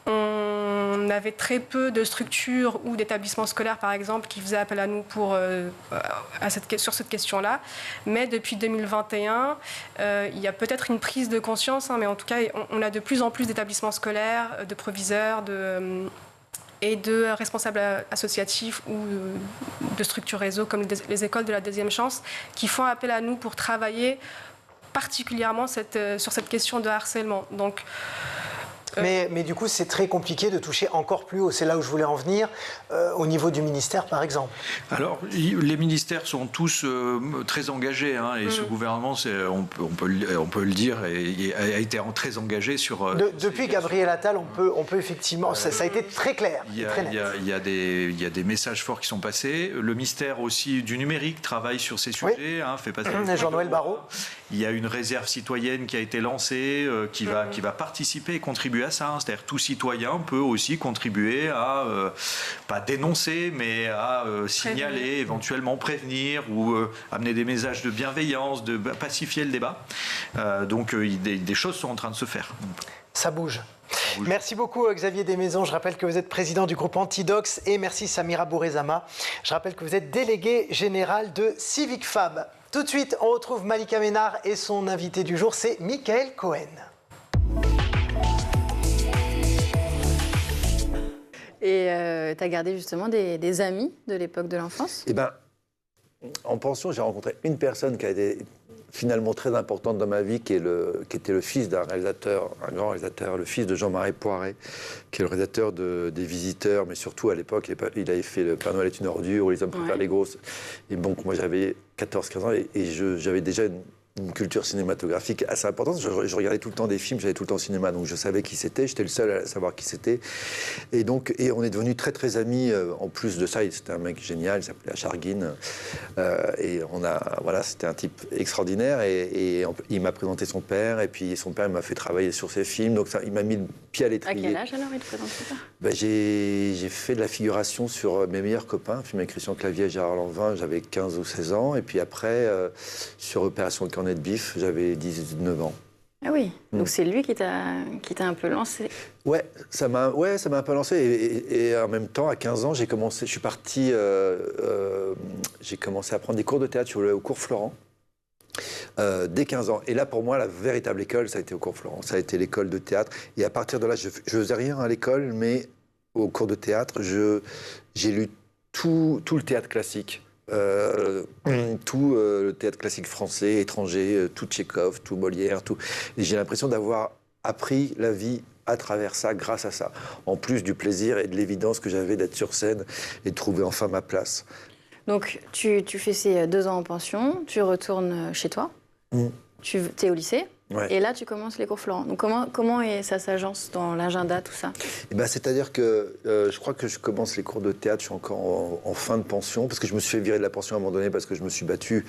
On avait très peu de structures ou d'établissements scolaires, par exemple, qui faisaient appel à nous sur cette question-là. Mais depuis 2021, il y a peut-être une prise de conscience, mais en tout cas, on a de plus en plus d'établissements scolaires, de proviseurs, et de responsables associatifs ou de structures réseau comme les écoles de la deuxième chance qui font appel à nous pour travailler particulièrement sur cette question de harcèlement. Donc, Mais du coup, c'est très compliqué de toucher encore plus haut. C'est là où je voulais en venir, au niveau du ministère, par exemple. Alors, les ministères sont tous très engagés, hein, et ce gouvernement, on peut le dire, a été très engagé sur... Depuis Gabriel Attal, on peut effectivement... Ça a été très clair, très net. Il y a des messages forts qui sont passés. Le ministère aussi du numérique travaille sur ces sujets, hein, fait passer... Jean-Noël Barrot. Il y a une réserve citoyenne qui a été lancée, qui va participer et contribuer à ça. Hein. C'est-à-dire tout citoyen peut aussi contribuer à, pas dénoncer, mais à signaler, éventuellement prévenir ou amener des messages de bienveillance, de pacifier le débat. Donc des choses sont en train de se faire. Ça bouge. Merci beaucoup Xavier Desmaisons. Je rappelle que vous êtes président du groupe Antidox et merci Samira Bourezama. Je rappelle que vous êtes délégué général de Civic Fab. Tout de suite, on retrouve Malika Ménard et son invité du jour, c'est Michael Cohen. Et tu as gardé justement des amis de l'époque de l'enfance? Eh bien, en pension, j'ai rencontré une personne qui a été finalement très importante dans ma vie, qui était le fils d'un réalisateur, un grand réalisateur, le fils de Jean-Marie Poiret, qui est le réalisateur des Visiteurs, mais surtout à l'époque, il avait fait Le Père Noël est une ordure, ou Les hommes préfèrent les grosses. Et donc, moi, j'avais 14-15 ans et j'avais déjà une culture cinématographique assez importante. Je regardais tout le temps des films, j'allais tout le temps au cinéma, donc je savais qui c'était, j'étais le seul à savoir qui c'était. Et on est devenus très très amis. En plus de ça, c'était un mec génial, il s'appelait Acharguine. Et c'était un type extraordinaire. Et il m'a présenté son père, et puis son père il m'a fait travailler sur ses films, donc ça, il m'a mis le pied à l'étrier. À quel âge alors il te présente ça? J'ai fait de la figuration sur Mes meilleurs copains, un film avec Christian Clavier et Gérard Lanvin, j'avais 15 ou 16 ans, et puis après, sur Opération Cornet de Bif, j'avais 19 ans. Ah oui, donc c'est lui qui t'a un peu lancé. Ouais, ça m'a un peu lancé. Et en même temps, à 15 ans, j'ai commencé à prendre des cours de théâtre au cours Florent. Dès 15 ans. Et là, pour moi, la véritable école, ça a été au cours Florent. Ça a été l'école de théâtre. Et à partir de là, je faisais rien à l'école, mais au cours de théâtre, j'ai lu tout le théâtre classique. Tout le théâtre classique français, étranger, tout Tchekhov, tout Molière, tout. Et j'ai l'impression d'avoir appris la vie à travers ça, grâce à ça. En plus du plaisir et de l'évidence que j'avais d'être sur scène et de trouver enfin ma place. Donc, tu fais ces 2 ans en pension, tu retournes chez toi, tu es au lycée, et là, tu commences les cours Florent. Donc, comment ça s'agence dans l'agenda, tout ça? C'est-à-dire que je crois que je commence les cours de théâtre, je suis encore en fin de pension, parce que je me suis fait virer de la pension à un moment donné, parce que je me suis battu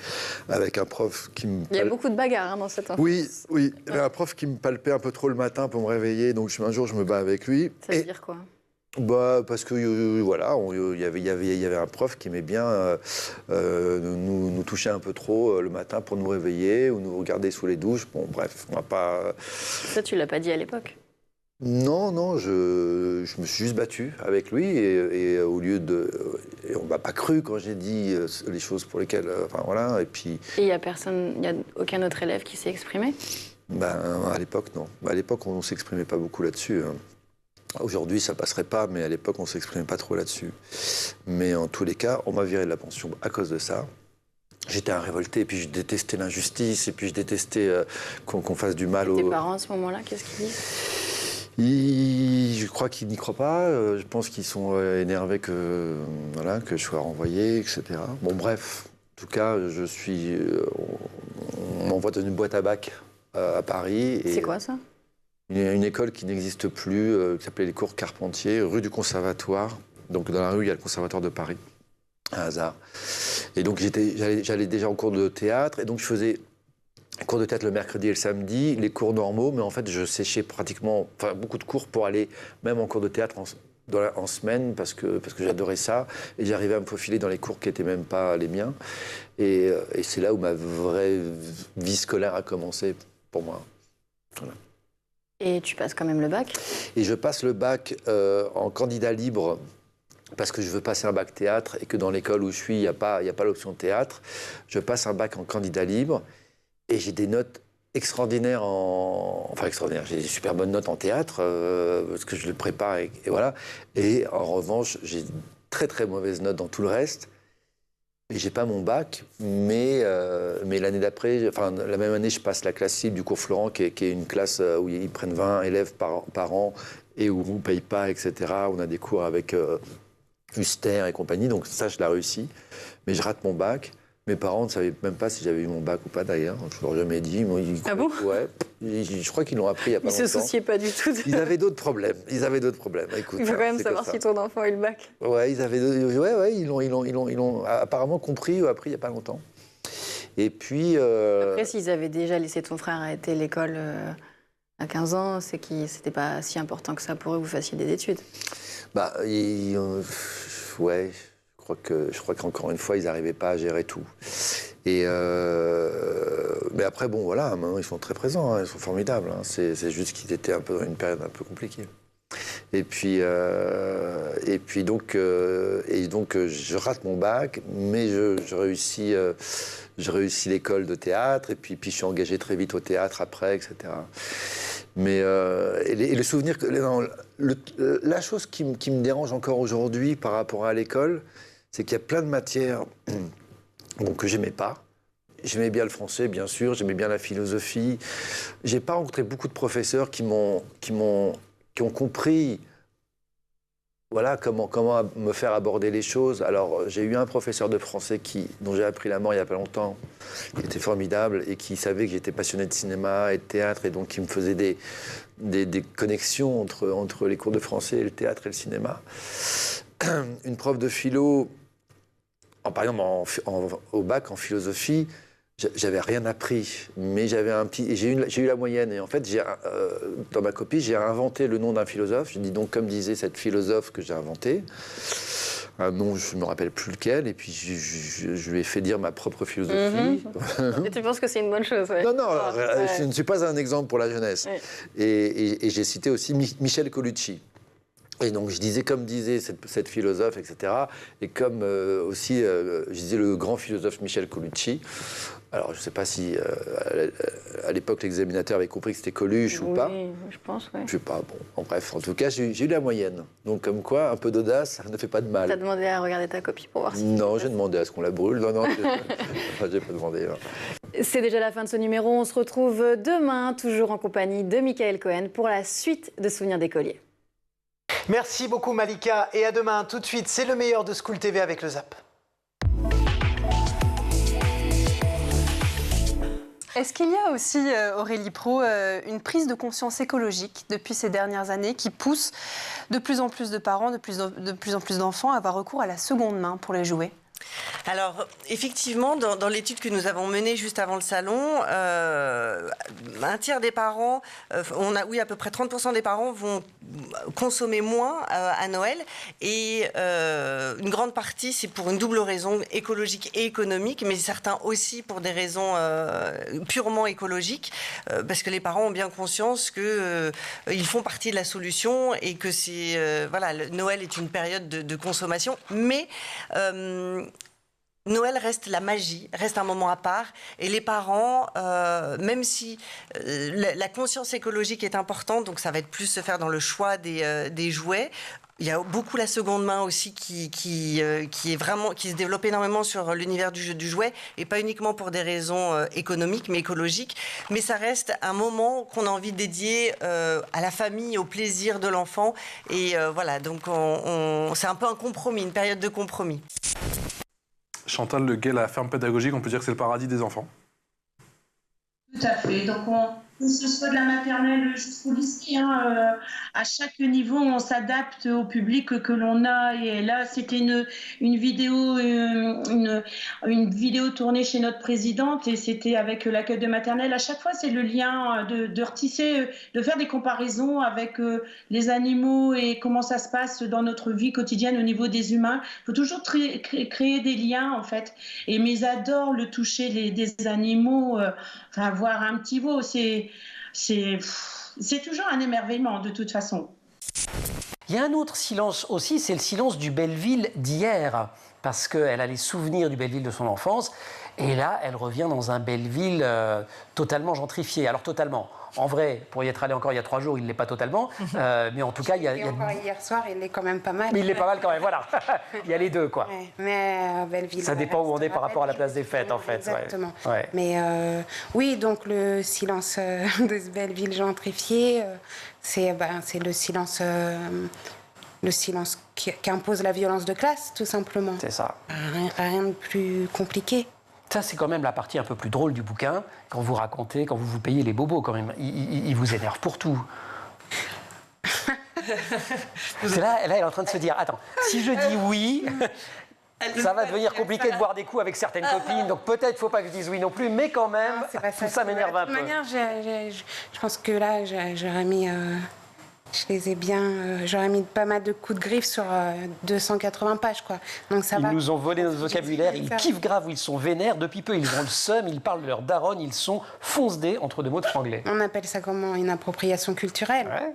avec un prof qui me... Il y a beaucoup de bagarres dans cette enfance. Oui, il y avait un prof qui me palpait un peu trop le matin pour me réveiller, donc un jour, je me bats avec lui. Ça veut dire quoi? Parce que il y avait un prof qui aimait bien nous toucher un peu trop le matin pour nous réveiller ou nous regarder sous les douches. Bon, bref, on va pas. Ça, tu l'as pas dit à l'époque? Non, je me suis juste battu avec lui et au lieu de, et on m'a pas cru quand j'ai dit les choses pour lesquelles, Et puis. Et il y a aucun autre élève qui s'est exprimé? À l'époque, non. À l'époque, on s'exprimait pas beaucoup là-dessus. Hein. Aujourd'hui, ça passerait pas, mais à l'époque, on s'exprimait pas trop là-dessus. Mais en tous les cas, on m'a viré de la pension à cause de ça. J'étais un révolté, et puis je détestais l'injustice, et puis je détestais qu'on fasse du mal aux... Tes parents, à ce moment-là, qu'est-ce qu'ils disent? Je crois qu'ils n'y croient pas. Je pense qu'ils sont énervés que je sois renvoyé, etc. Bon, bref. En tout cas, on m'envoie dans une boîte à bac à Paris. C'est quoi, ça? Une école qui n'existe plus, qui s'appelait les cours Carpentier, rue du Conservatoire. Donc dans la rue, il y a le Conservatoire de Paris, un hasard. Et donc j'allais déjà en cours de théâtre, et donc je faisais cours de théâtre le mercredi et le samedi, les cours normaux, mais en fait je séchais beaucoup de cours pour aller même en cours de théâtre en semaine, parce que j'adorais ça, et j'arrivais à me faufiler dans les cours qui n'étaient même pas les miens. Et c'est là où ma vraie vie scolaire a commencé pour moi. Voilà. Et tu passes quand même le bac? Et je passe le bac en candidat libre, parce que je veux passer un bac théâtre, et que dans l'école où je suis, il n'y a pas l'option théâtre. Je passe un bac en candidat libre, et j'ai des notes extraordinaires extraordinaires. J'ai des super bonnes notes en théâtre, parce que je le prépare, et voilà. Et en revanche, j'ai très très mauvaises notes dans tout le reste. Et j'ai pas mon bac, mais l'année d'après, enfin la même année, je passe la classe cible du cours Florent, qui est une classe où ils prennent 20 élèves par an et où on ne paye pas, etc. On a des cours avec Huster et compagnie, donc ça, je l'ai réussi. Mais je rate mon bac. Mes parents ne savaient même pas si j'avais eu mon bac ou pas d'ailleurs. Je ne leur ai jamais dit. Ah bon? Ouais. Je crois qu'ils l'ont appris il n'y a pas longtemps. Ils ne se souciaient pas du tout. Ils avaient d'autres problèmes. Écoute, il faut quand même savoir si ton enfant a eu le bac. Ouais, ils l'ont apparemment compris ou appris il n'y a pas longtemps. Et puis... Après, s'ils avaient déjà laissé ton frère arrêter l'école à 15 ans, c'est que c'était pas si important que ça pour eux que vous fassiez des études. Bah, ouais... Je crois qu'encore une fois, ils n'arrivaient pas à gérer tout. Mais après, bon, voilà, maintenant, ils sont très présents, ils sont formidables. C'est juste qu'ils étaient un peu dans une période un peu compliquée. Et donc, je rate mon bac, mais je réussis l'école de théâtre, et puis je suis engagé très vite au théâtre après, etc. Mais et le souvenir, la chose qui me dérange encore aujourd'hui par rapport à l'école, c'est qu'il y a plein de matières que j'aimais pas. J'aimais bien le français, bien sûr, j'aimais bien la philosophie. J'ai pas rencontré beaucoup de professeurs qui ont compris, voilà, comment me faire aborder les choses. Alors, j'ai eu un professeur de français dont j'ai appris la mort il y a pas longtemps, qui était formidable et qui savait que j'étais passionné de cinéma et de théâtre, et donc qui me faisait des connexions entre les cours de français et le théâtre et le cinéma. Une prof de philo, par exemple au bac en philosophie, j'avais rien appris, mais j'avais j'ai eu la moyenne. Et en fait, dans ma copie, j'ai inventé le nom d'un philosophe. Je dis donc, comme disait cette philosophe que j'ai inventé, un nom, je ne me rappelle plus lequel, et puis je lui ai fait dire ma propre philosophie. Et tu penses que c'est une bonne chose? Ouais. Non, je ne suis pas un exemple pour la jeunesse. Ouais. Et j'ai cité aussi Michel Colucci. Et donc, je disais, comme disait cette philosophe, etc. Et comme aussi, je disais le grand philosophe Michel Colucci. Alors, je ne sais pas si, à l'époque, l'examinateur avait compris que c'était Coluche ou pas. Oui, je pense, oui. Je ne sais pas, bon. En bref, en tout cas, j'ai eu la moyenne. Donc, comme quoi, un peu d'audace, ça ne fait pas de mal. Tu as demandé à regarder ta copie pour voir si... Non, j'ai demandé à ce qu'on la brûle. Non, je n'ai pas demandé. Non. C'est déjà la fin de ce numéro. On se retrouve demain, toujours en compagnie de Michael Cohen, pour la suite de Souvenirs d'écoliers. Merci beaucoup Malika, et à demain. Tout de suite, c'est le meilleur de School TV avec le Zap. Est-ce qu'il y a aussi, Aurélie Pro, une prise de conscience écologique depuis ces dernières années qui pousse de plus en plus de parents, de plus en plus d'enfants à avoir recours à la seconde main pour les jouets ? Alors, effectivement, dans l'étude que nous avons menée juste avant le salon, un tiers des parents, à peu près 30% des parents vont consommer moins à Noël. Et une grande partie, c'est pour une double raison, écologique et économique, mais certains aussi pour des raisons purement écologiques, parce que les parents ont bien conscience qu'ils font partie de la solution et que Noël est une période de consommation, mais... Noël reste la magie, reste un moment à part, et les parents, même si la conscience écologique est importante, donc ça va être plus se faire dans le choix des jouets. Il y a beaucoup la seconde main aussi qui se développe énormément sur l'univers du jouet, et pas uniquement pour des raisons économiques, mais écologiques. Mais ça reste un moment qu'on a envie de dédier à la famille, au plaisir de l'enfant, et voilà, donc c'est un peu un compromis, une période de compromis. Chantal Le Gay, la ferme pédagogique, on peut dire que c'est le paradis des enfants. Tout à fait. Donc, que ce soit de la maternelle jusqu'au lycée, à chaque niveau, on s'adapte au public que l'on a. Et là, c'était une vidéo tournée chez notre présidente, et c'était avec l'accueil de maternelle. À chaque fois, c'est le lien de retisser, de faire des comparaisons avec les animaux et comment ça se passe dans notre vie quotidienne au niveau des humains. Il faut toujours créer des liens, en fait. Et mais ils adorent le toucher des animaux, voir un petit veau, c'est toujours un émerveillement de toute façon. Il y a un autre silence aussi, c'est le silence du Belleville d'hier. parce qu'elle a les souvenirs du Belleville de son enfance. Et là, elle revient dans un Belleville totalement gentrifié. Alors totalement. En vrai, pour y être allé encore il y a 3 jours, il ne l'est pas totalement. Mais en tout cas, il y a... Encore hier soir, il est quand même pas mal. Mais il est pas mal quand même, voilà. Il y a les deux, quoi. Ouais. Mais Belleville... Ça dépend où on est par rapport à la place des fêtes, en fait. Exactement. Ouais. Mais oui, donc le silence de ce Belleville gentrifié, c'est le silence qui impose la violence de classe, tout simplement. C'est ça. Rien de plus compliqué. Ça, c'est quand même la partie un peu plus drôle du bouquin, quand vous racontez, quand vous payez les bobos, quand même. Ils vous énervent pour tout. là, elle est en train de se dire, attends, si je dis oui, ça va devenir compliqué de boire des coups avec certaines copines, donc peut-être il ne faut pas que je dise oui non plus, mais quand même, tout ça m'énerve un peu. De toute manière, je pense que là, j'aurais mis... Je les ai bien... j'aurais mis pas mal de coups de griffe sur 280 pages, quoi. Donc ça ils va. nous ont volé notre vocabulaire, ils kiffent grave, ils sont vénères. Depuis peu, ils ont le seum, ils parlent de leur daronne, ils sont fonce-dés entre 2 mots de franglais. On appelle ça comment? Une appropriation culturelle. Ouais.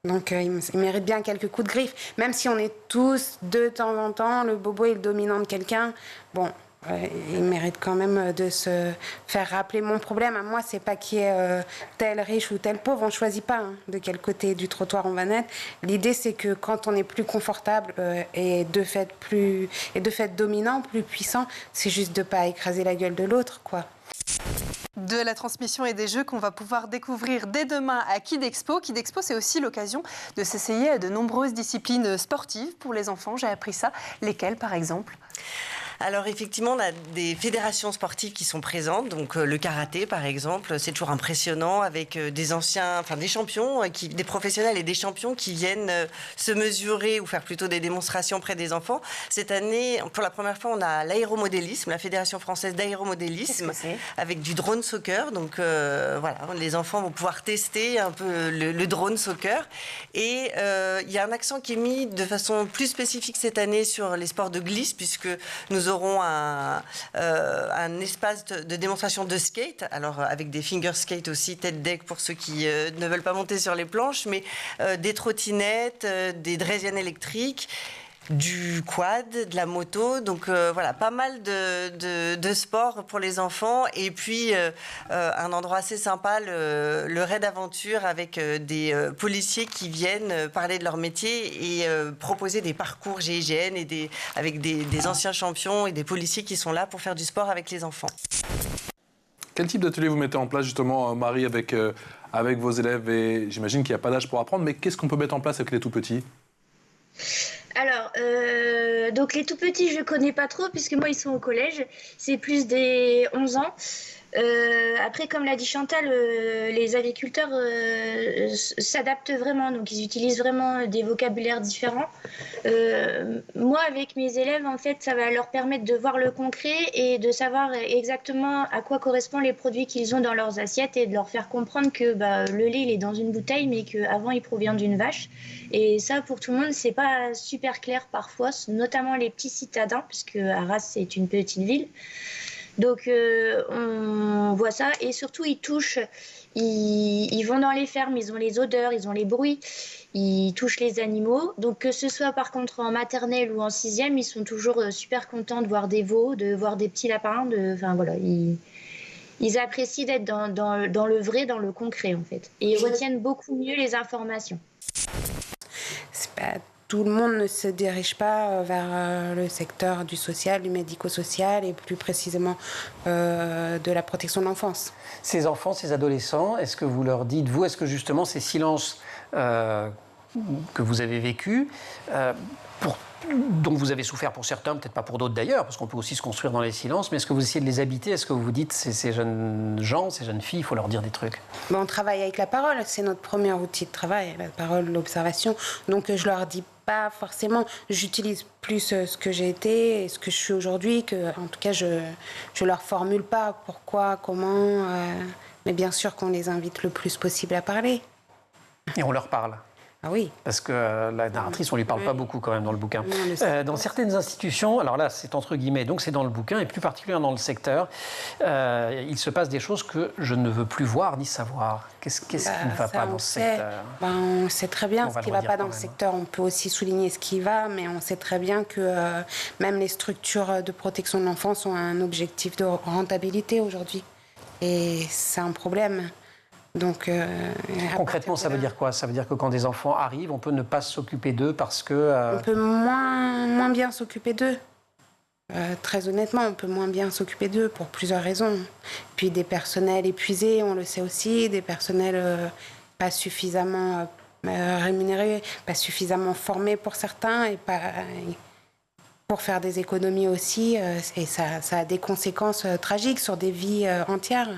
Donc ils méritent bien quelques coups de griffe. Même si on est tous, de temps en temps, le bobo est le dominant de quelqu'un, bon... il mérite quand même de se faire rappeler. Mon problème à moi, c'est pas qu'il y ait tel riche ou tel pauvre. On choisit pas de quel côté du trottoir on va naître. L'idée, c'est que quand on est plus confortable et de fait dominant, plus puissant, c'est juste de pas écraser la gueule de l'autre, quoi. De la transmission et des jeux qu'on va pouvoir découvrir dès demain à Kidexpo. Kidexpo, c'est aussi l'occasion de s'essayer à de nombreuses disciplines sportives pour les enfants. J'ai appris ça. Lesquelles, par exemple ? Alors effectivement, on a des fédérations sportives qui sont présentes. Donc le karaté, par exemple, c'est toujours impressionnant avec des champions, des professionnels et des champions qui viennent se mesurer ou faire plutôt des démonstrations près des enfants. Cette année, pour la première fois, on a l'aéromodélisme, la Fédération française d'aéromodélisme, avec du drone soccer. Donc voilà, les enfants vont pouvoir tester un peu le drone soccer. Et il y a un accent qui est mis de façon plus spécifique cette année sur les sports de glisse, puisque nous aurons un espace de démonstration de skate, alors avec des finger skate aussi, tête deck pour ceux qui ne veulent pas monter sur les planches, mais des trottinettes, des draisiennes électriques, du quad, de la moto, donc voilà, pas mal de sports pour les enfants. Et puis un endroit assez sympa, le raid aventure, avec des policiers qui viennent parler de leur métier et proposer des parcours GIGN et avec des anciens champions et des policiers qui sont là pour faire du sport avec les enfants. Quel type d'atelier vous mettez en place justement, Marie, avec vos élèves? Et j'imagine qu'il n'y a pas d'âge pour apprendre, mais qu'est-ce qu'on peut mettre en place avec les tout petits? Alors, donc les tout petits, je ne connais pas trop, puisque moi, ils sont au collège. C'est plus des 11 ans. Après, comme l'a dit Chantal, les agriculteurs s'adaptent vraiment. Donc, ils utilisent vraiment des vocabulaires différents. Moi, avec mes élèves, en fait, ça va leur permettre de voir le concret et de savoir exactement à quoi correspondent les produits qu'ils ont dans leurs assiettes et de leur faire comprendre que le lait, il est dans une bouteille, mais qu'avant, il provient d'une vache. Et ça, pour tout le monde, c'est pas super clair parfois, notamment les petits citadins, puisque Arras, c'est une petite ville. Donc, on voit ça. Et surtout, ils touchent, ils vont dans les fermes, ils ont les odeurs, ils ont les bruits, ils touchent les animaux. Donc, que ce soit par contre en maternelle ou en 6e, ils sont toujours super contents de voir des veaux, de voir des petits lapins. Enfin, voilà, ils apprécient d'être dans le vrai, dans le concret, en fait. Et ils retiennent beaucoup mieux les informations. Tout le monde ne se dirige pas vers le secteur du social, du médico-social et plus précisément de la protection de l'enfance. Ces enfants, ces adolescents, est-ce que vous leur dites, vous, est-ce que justement ces silences que vous avez vécus, dont vous avez souffert pour certains, peut-être pas pour d'autres d'ailleurs, parce qu'on peut aussi se construire dans les silences, mais est-ce que vous essayez de les habiter? Est-ce que vous vous dites, ces jeunes gens, ces jeunes filles, il faut leur dire des trucs? On travaille avec la parole, c'est notre premier outil de travail, la parole, l'observation. Donc je leur dis pas forcément, j'utilise plus ce que j'ai été et ce que je suis aujourd'hui, en tout cas je leur formule pas pourquoi, comment, mais bien sûr qu'on les invite le plus possible à parler. Et on leur parle? Ah oui. Parce que la narratrice, on ne lui parle pas beaucoup quand même dans le bouquin. Non, dans certaines institutions, alors là c'est entre guillemets, donc c'est dans le bouquin, et plus particulièrement dans le secteur, il se passe des choses que je ne veux plus voir ni savoir. Qu'est-ce qui ne va pas dans ce secteur? On sait très bien ce qui ne va pas dans le secteur. On peut aussi souligner ce qui va, mais on sait très bien que même les structures de protection de l'enfance ont un objectif de rentabilité aujourd'hui. Et c'est un problème. Donc, concrètement, ça veut dire quoi? Ça veut dire que quand des enfants arrivent, on peut ne pas s'occuper d'eux parce que... On peut moins bien s'occuper d'eux. Très honnêtement, on peut moins bien s'occuper d'eux pour plusieurs raisons. Puis des personnels épuisés, on le sait aussi, des personnels pas suffisamment rémunérés, pas suffisamment formés pour certains, et pas... pour faire des économies aussi. Et ça a des conséquences tragiques sur des vies entières.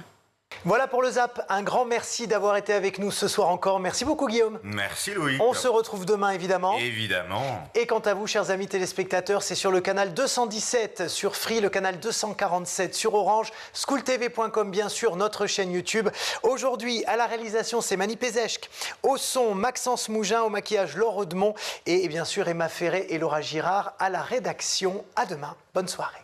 Voilà pour le Zap. Un grand merci d'avoir été avec nous ce soir encore. Merci beaucoup Guillaume. Merci Louis. On se retrouve demain évidemment. Évidemment. Et quant à vous, chers amis téléspectateurs, c'est sur le canal 217 sur Free, le canal 247 sur Orange, schooltv.com bien sûr, notre chaîne YouTube. Aujourd'hui, à la réalisation, c'est Mani Pézeshk. Au son, Maxence Mougin. Au maquillage, Laure Audemont. Et bien sûr, Emma Ferré et Laura Girard à la rédaction. À demain. Bonne soirée.